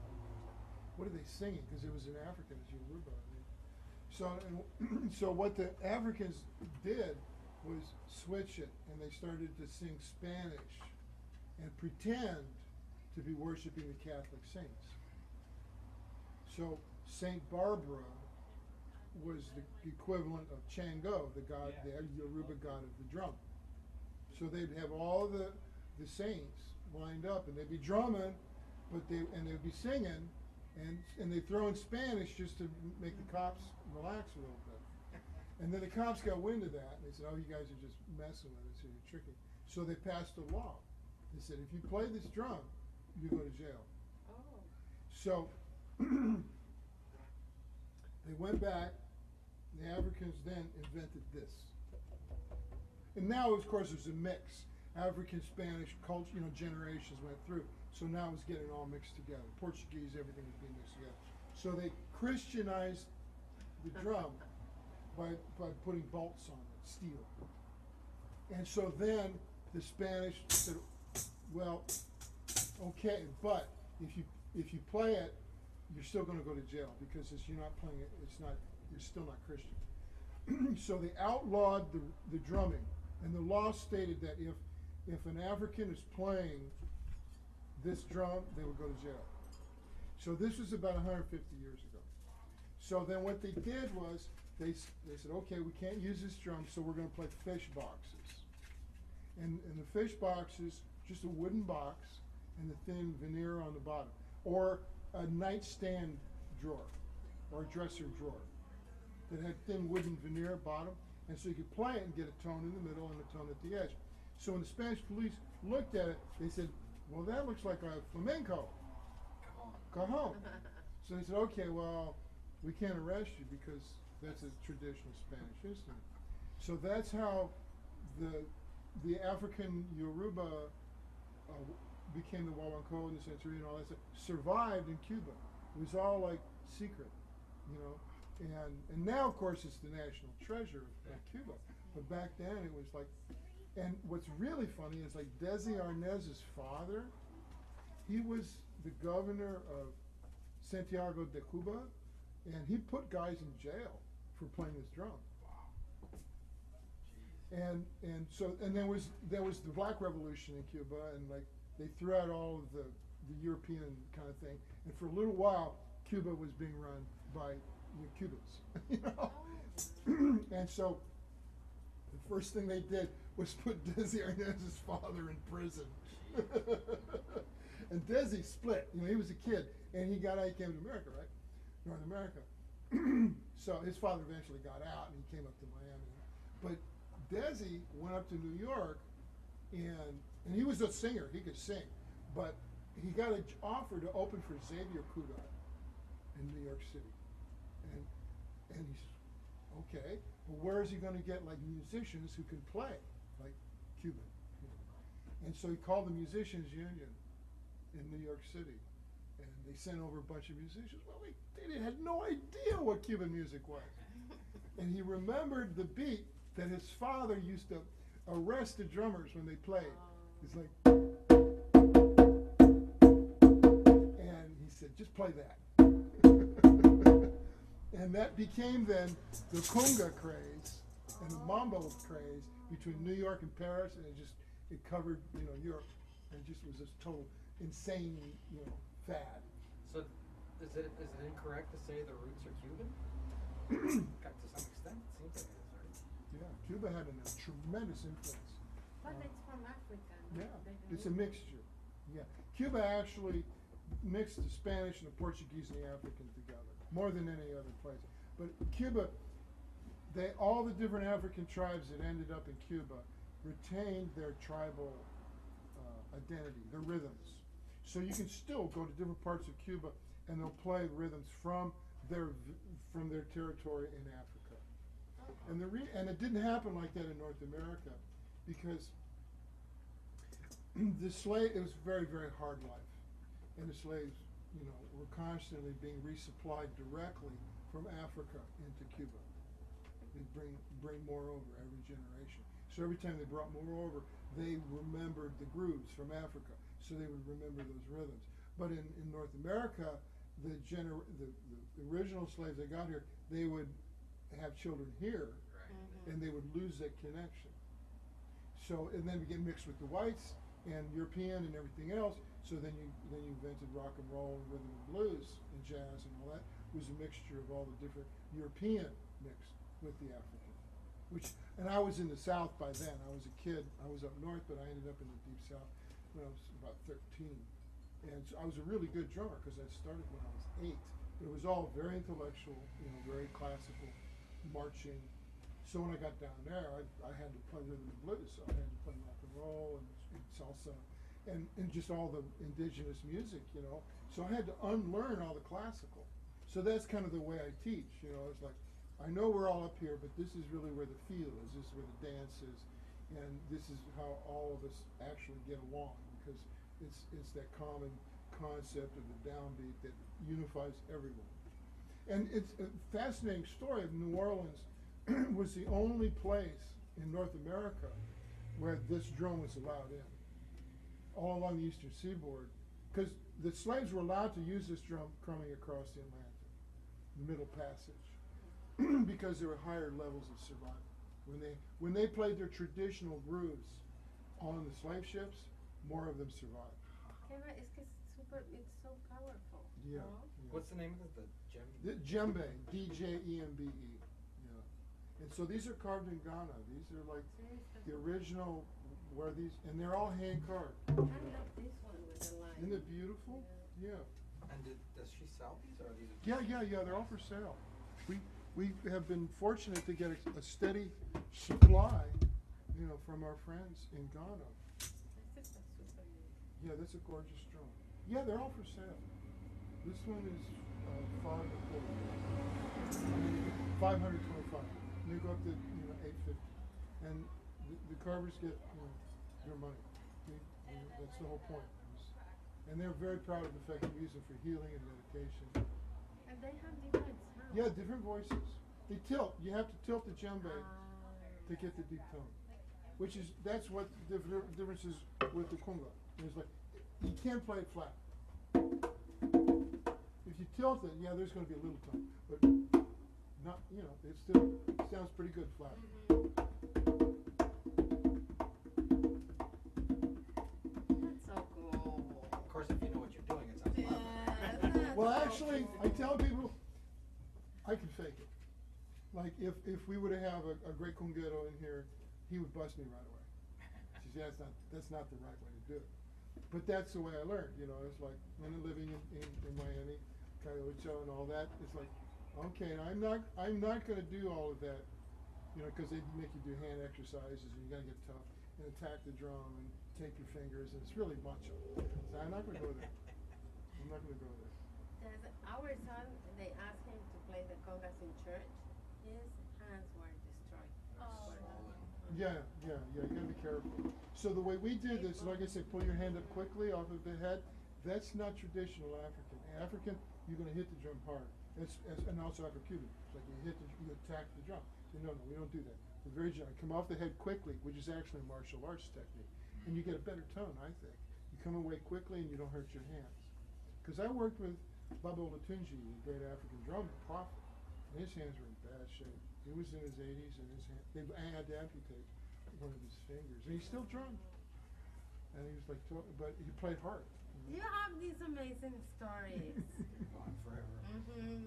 What are they singing? Because it was in African, it's Yoruba. I mean. So what the Africans did was switch it, and they started to sing Spanish and pretend to be worshiping the Catholic saints. So Saint Barbara was the equivalent of Chango, the god, the Yoruba god of the drum. So they'd have all the saints lined up, and they'd be drumming, but they'd be singing, and they throw in Spanish just to make the cops relax a little bit. And then the cops got wind of that, and they said, oh, you guys are just messing with us, you're tricking. So they passed a law. They said, if you play this drum, you go to jail. Oh. So they went back, the Africans then invented this. And now, of course, there's a mix. African, Spanish, culture, you know, generations went through. So now it's getting all mixed together. Portuguese, everything was being mixed together. So they Christianized the drum by putting bolts on it, steel. And so then the Spanish said, well, okay, but if you play it, you're still going to go to jail because you're not playing it. You're still not Christian. So they outlawed the drumming, and the law stated that if an African is playing this drum, they would go to jail. So this was about 150 years ago. So then what they did was they said, okay, we can't use this drum, so we're going to play fish boxes. And the fish boxes, just a wooden box and the thin veneer on the bottom, or a nightstand drawer or a dresser drawer that had thin wooden veneer bottom, and so you could play it and get a tone in the middle and a tone at the edge. So when the Spanish police looked at it, they said, well, that looks like a flamenco. Cajon. So they said, okay, well, we can't arrest you because that's a traditional Spanish instrument. So that's how the African Yoruba became the Wawanko and the Centurion and all that stuff, survived in Cuba. It was all like secret, you know. And now, of course, it's the national treasure of Cuba. But back then it was like, and what's really funny is like Desi Arnaz's father, He was the governor of Santiago de Cuba, and he put guys in jail for playing this drum. And so there was the Black Revolution in Cuba, and like they threw out all of the European kind of thing, and for a little while Cuba was being run by Cubans, you know. And so the first thing they did was put Desi Arnaz's father in prison. And Desi split. You know, he was a kid, and he came to America, right? North America. So his father eventually got out, and he came up to Miami. But Desi went up to New York, and he was a singer. He could sing, but he got an offer to open for Xavier Cugat in New York City, and he said, okay, well, where is he going to get like musicians who can play like Cuban? You know? And so he called the Musicians Union in New York City, and they sent over a bunch of musicians. Well, they had no idea what Cuban music was, and he remembered the beat that his father used to arrest the drummers when they played. It's like, and he said, just play that. And that became then the conga craze and the mambo craze between New York and Paris, and it covered, you know, Europe, and it just was this total insane, you know, fad. So, is it incorrect to say the roots are Cuban? To some extent, it seems like it is, right? Yeah, Cuba had a tremendous influence. But it's from Africa. No? Yeah, it's a mixture. Yeah, Cuba actually mixed the Spanish and the Portuguese and the African together, more than any other place. But Cuba, all the different African tribes that ended up in Cuba retained their tribal identity, their rhythms. So you can still go to different parts of Cuba and they'll play rhythms from their territory in Africa. And and it didn't happen like that in North America, because it was a very, very hard life, and the slaves, you know, were constantly being resupplied directly from Africa into Cuba. They bring more over every generation. So every time they brought more over, they remembered the grooves from Africa, so they would remember those rhythms. But in North America, the original slaves that got here, they would have children here, and they would lose that connection. So, and then we get mixed with the whites and European and everything else. So then you invented rock and roll and rhythm and blues and jazz and all that. It was a mixture of all the different European mixed with the African. And I was in the South by then. I was a kid. I was up north, but I ended up in the deep South when I was about 13. And so I was a really good drummer because I started when I was 8. But it was all very intellectual, you know, very classical, marching. So when I got down there, I had to play rhythm and blues. So I had to play rock and roll and salsa and just all the indigenous music, you know. So I had to unlearn all the classical. So that's kind of the way I teach, you know. It's like, I know we're all up here, but this is really where the feel is. This is where the dance is, and this is how all of us actually get along, because it's that common concept of the downbeat that unifies everyone. And it's a fascinating story of New Orleans was the only place in North America where this drum was allowed in, all along the eastern seaboard, because the slaves were allowed to use this drum coming across the Atlantic, the Middle Passage, because there were higher levels of survival. When they played their traditional grooves on the slave ships, more of them survived. It's so powerful. Yeah. No? Yeah. What's the name of it? The djembe, D-J-E-M-B-E. Yeah. And so these are carved in Ghana. These are like the original, where these, and they're all hand carved. I love this one with the line. Isn't it beautiful? Yeah. And does she sell these, or are these? Yeah. They're all for sale. We have been fortunate to get a steady supply, you know, from our friends in Ghana. This is a super nice. Yeah, that's a gorgeous drum. Yeah, they're all for sale. This one is $525. And they go up to 850. And the carvers get their money. That's the whole point. And they're very proud of the fact that we use them for healing and meditation. And they have different sounds. Yeah, different voices. They tilt. You have to tilt the djembe to get the deep tone. That's what the difference is with the conga. It's like, You can't play it flat. If you tilt it, yeah, there's going to be a little tone, but not, you know, it still sounds pretty good flat. That's so cool. Of course, if you know what you're doing, it sounds a lot better. Yeah, that's Well, so actually, I cool. tell people, I can fake it. Like, if we were to have a great conguero in here, he would bust me right away. She says, that's not the right way to do it. But that's the way I learned, you know, it's like, when I'm living in Miami, Cayocho and all that, it's like, okay, I'm not gonna do all of that, you know, cause they make you do hand exercises and you gotta get tough and attack the drum and tape your fingers and it's really macho. So I'm not gonna go there. I'm not gonna go there. There's our son, they asked him to play the congas in church. His hands were destroyed. Oh. Yeah, you gotta be careful. So the way we do this, like I said, pull your hand up quickly off of the head. That's not traditional African. African, you're gonna hit the drum hard. And also Afro-Cuban. It's like you attack the drum. So no, we don't do that. We're very gentle. Come off the head quickly, which is actually a martial arts technique. And you get a better tone, I think. You come away quickly and you don't hurt your hands. Because I worked with Baba Olatunji, a great African drummer, prophet. And his hands were in bad shape. He was in his 80s and they had to amputate one of his fingers. And he still drummed. And he was like, but he played hard. You have these amazing stories. Go on forever. Mm-hmm.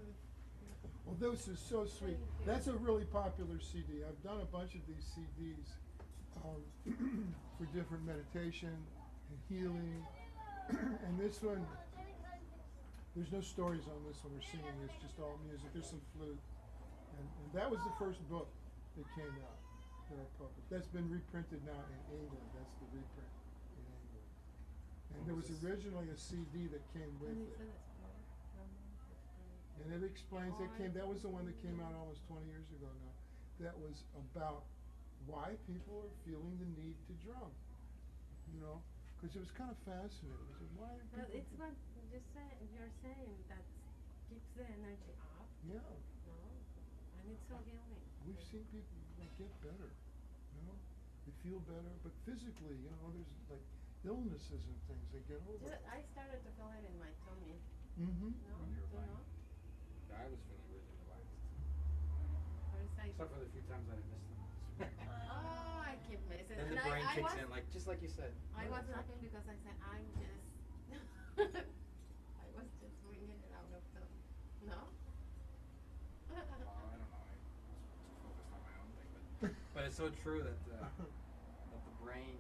Well, those are so sweet. Thank you. That's a really popular CD. I've done a bunch of these CDs for different meditation and healing. And this one, there's no stories on this one or singing. It's just all music. There's some flute. And that was the first book that came out that I published. That's been reprinted now in England. That's the reprint in England. And there was originally a CD that came with it. And it explains, that was the one that came out almost 20 years ago now. That was about why people are feeling the need to drum. You know, because it was kind of fascinating. I said, why are But people? it's what you're saying that keeps the energy up, Yeah, no? And it's so healing. we've seen people like get better. You know, they feel better, but physically, you know, there's like illnesses and things they get over. I started to feel it in my tummy. Mm-hmm. No, When you were do you know? I was feeling really relaxed. First I Except for the few times that I missed them. oh, I keep missing. Then the And brain I kicks was, in, like just like you said. I "Oh, was that's laughing okay." because I said I'm just I was just bringing it out of them. No? Well, I don't know. I was too focused on my own thing, but it's so true that that the brain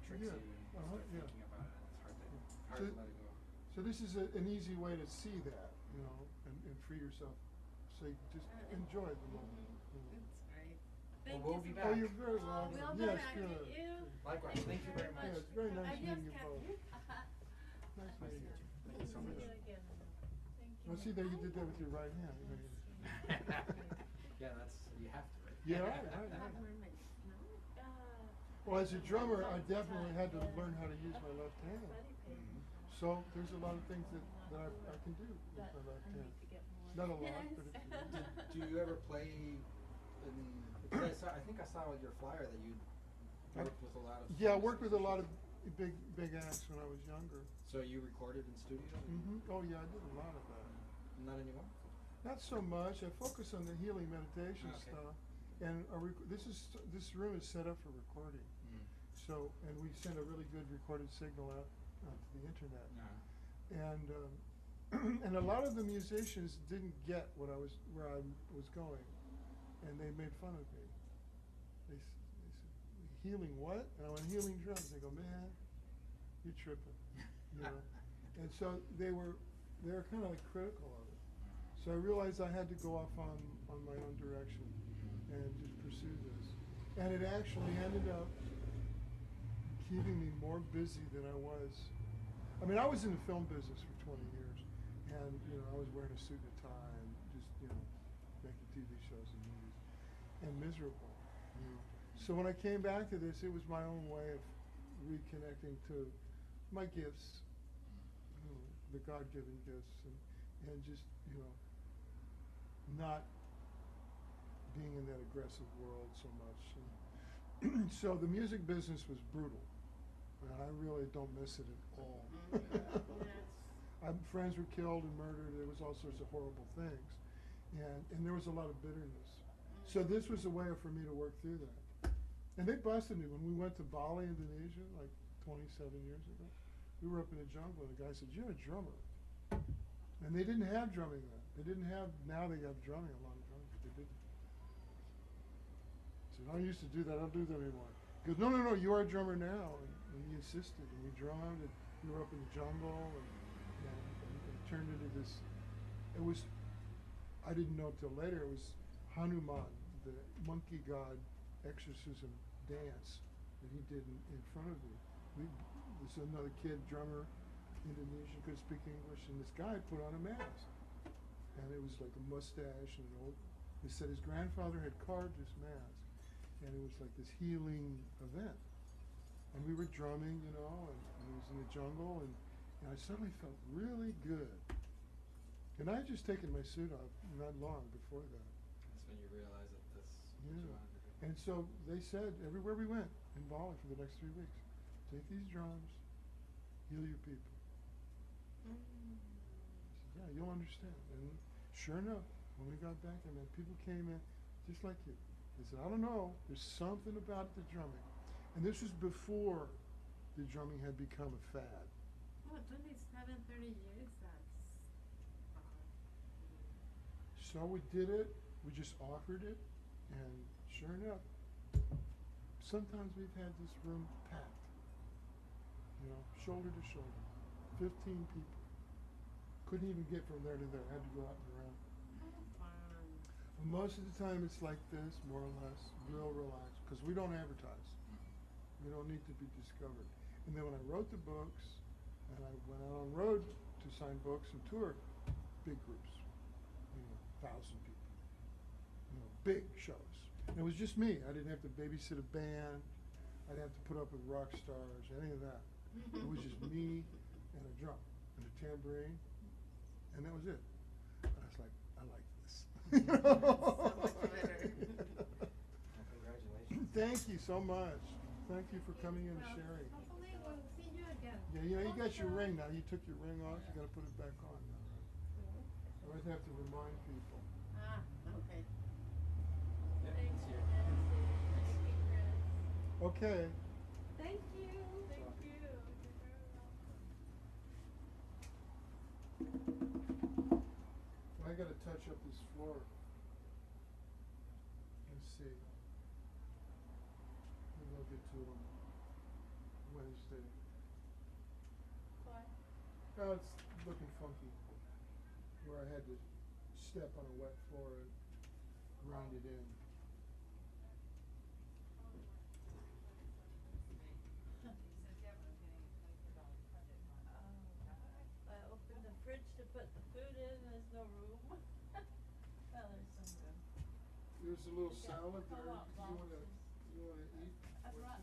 tricks Yeah, you and you uh-huh, start yeah. thinking about it, and it's hard So- to let it go. So this is an easy way to see that, you know, and free yourself. So you just enjoy the moment. Mhm. you know. It's great. Well, Thank we'll you be so back. Oh, much. you're very welcome. We'll be Yes, back. good. Thank you. Likewise. Thank you very much. Yeah, it's very nice Adios, meeting you both. Kathy. Nice Nice to meeting meet you. you. Thank you so much. Thank you. Well, see, there you did that with your right hand. You know, Yeah, that's you have to, right? Yeah, right. Have mermaids, no? Well, as a drummer, I definitely had to learn how to use my left hand. Mhm. So there's a lot of things that I can do with my left hand. Not a lot, but Yes. it's Do you ever play in? Because I think I saw on your flyer that you worked with a lot of. yeah, I worked with a lot of big acts when I was younger. So you recorded in studio? Oh yeah, I did a lot of that. Not anymore. Not so much. I focus on the healing meditation Okay. stuff, and this room is set up for recording. Mm. So, and we send a really good recorded signal out to the internet. And and a lot of the musicians didn't get where I was going, and they made fun of me. They said, "Healing what?" And I went, "Healing drums." They go, "Man, you're tripping," you know. And so they were kind of like critical of it. So I realized I had to go off on my own direction and just pursue this. And it actually ended up keeping me more busy than I was. I mean, I was in the film business for 20 years, and you know, I was wearing a suit and a tie and just, you know, making TV shows and movies, and miserable. You know. So when I came back to this, it was my own way of reconnecting to my gifts, you know, the God-given gifts, and just, you know, not being in that aggressive world so much. And so the music business was brutal. I and I really don't miss it at all. Yes. Friends were killed and murdered. There was all sorts of horrible things, and there was a lot of bitterness. So this was a way for me to work through that. And they busted me when we went to Bali, Indonesia, like 27 years ago. We were up in the jungle, and the guy said, "You're a drummer." And they didn't have drumming then. They didn't have, now they have drumming, a lot of drumming, but they didn't. I said, "I used to do that, I don't do that anymore." He goes, "No, you are a drummer now." And he insisted, and we drummed, and we were up in the jungle, and it turned into this, it was, I didn't know till later, it was Hanuman, the monkey god exorcism dance that he did in front of me. There's another kid, drummer, Indonesian, could speak English, and this guy put on a mask. And it was like a mustache and an old, he said his grandfather had carved this mask, and it was like this healing event. And we were drumming, you know, and it was in the jungle, and I suddenly felt really good. And I had just taken my suit off not long before that. That's when you realize that this is what you Yeah. wanted to do. And so they said, everywhere we went in Bali for the next 3 weeks, take these drums, heal your people. I said, yeah, you'll understand. And sure enough, when we got back, I mean, people came in just like you. They said, I don't know, there's something about the drumming. And this was before the drumming had become a fad. Oh, 27, 30 years, that's So we did it, we just offered it, and sure enough, sometimes we've had this room packed, you know, shoulder to shoulder, 15 people. Couldn't even get from there to there, had to go out and around. fun. And most of the time it's like this, more or less, real relaxed, because we don't advertise. We don't need to be discovered. And then when I wrote the books, and I went out on road to sign books and tour, big groups, you know, 1,000 people, you know, big shows. And it was just me. I didn't have to babysit a band. I didn't have to put up with rock stars, any of that. It was just me and a drum and a tambourine, and that was it. And I was like, I like this. So much better. Well, congratulations. Thank you so much. Thank you for coming in and Well, sharing. hopefully we'll see you again. Yeah, you know, you got your ring now. You took your ring off. You got to put it back on now, right? I always have to remind people. Ah, okay. Yeah, Thank it's you, here. Nancy. Thank you, Chris. Okay. Thank you. Thank you. You're very welcome. I got to touch up this floor. Let's see. Maybe I'll get to it on Wednesday. Why? Oh, it's looking funky. Where I had to step on a wet floor and grind it in. I opened the fridge to put the food in, there's no room. Well, there's some room. There's a little Okay. salad How there. about You wanna lobsters? eat? I brought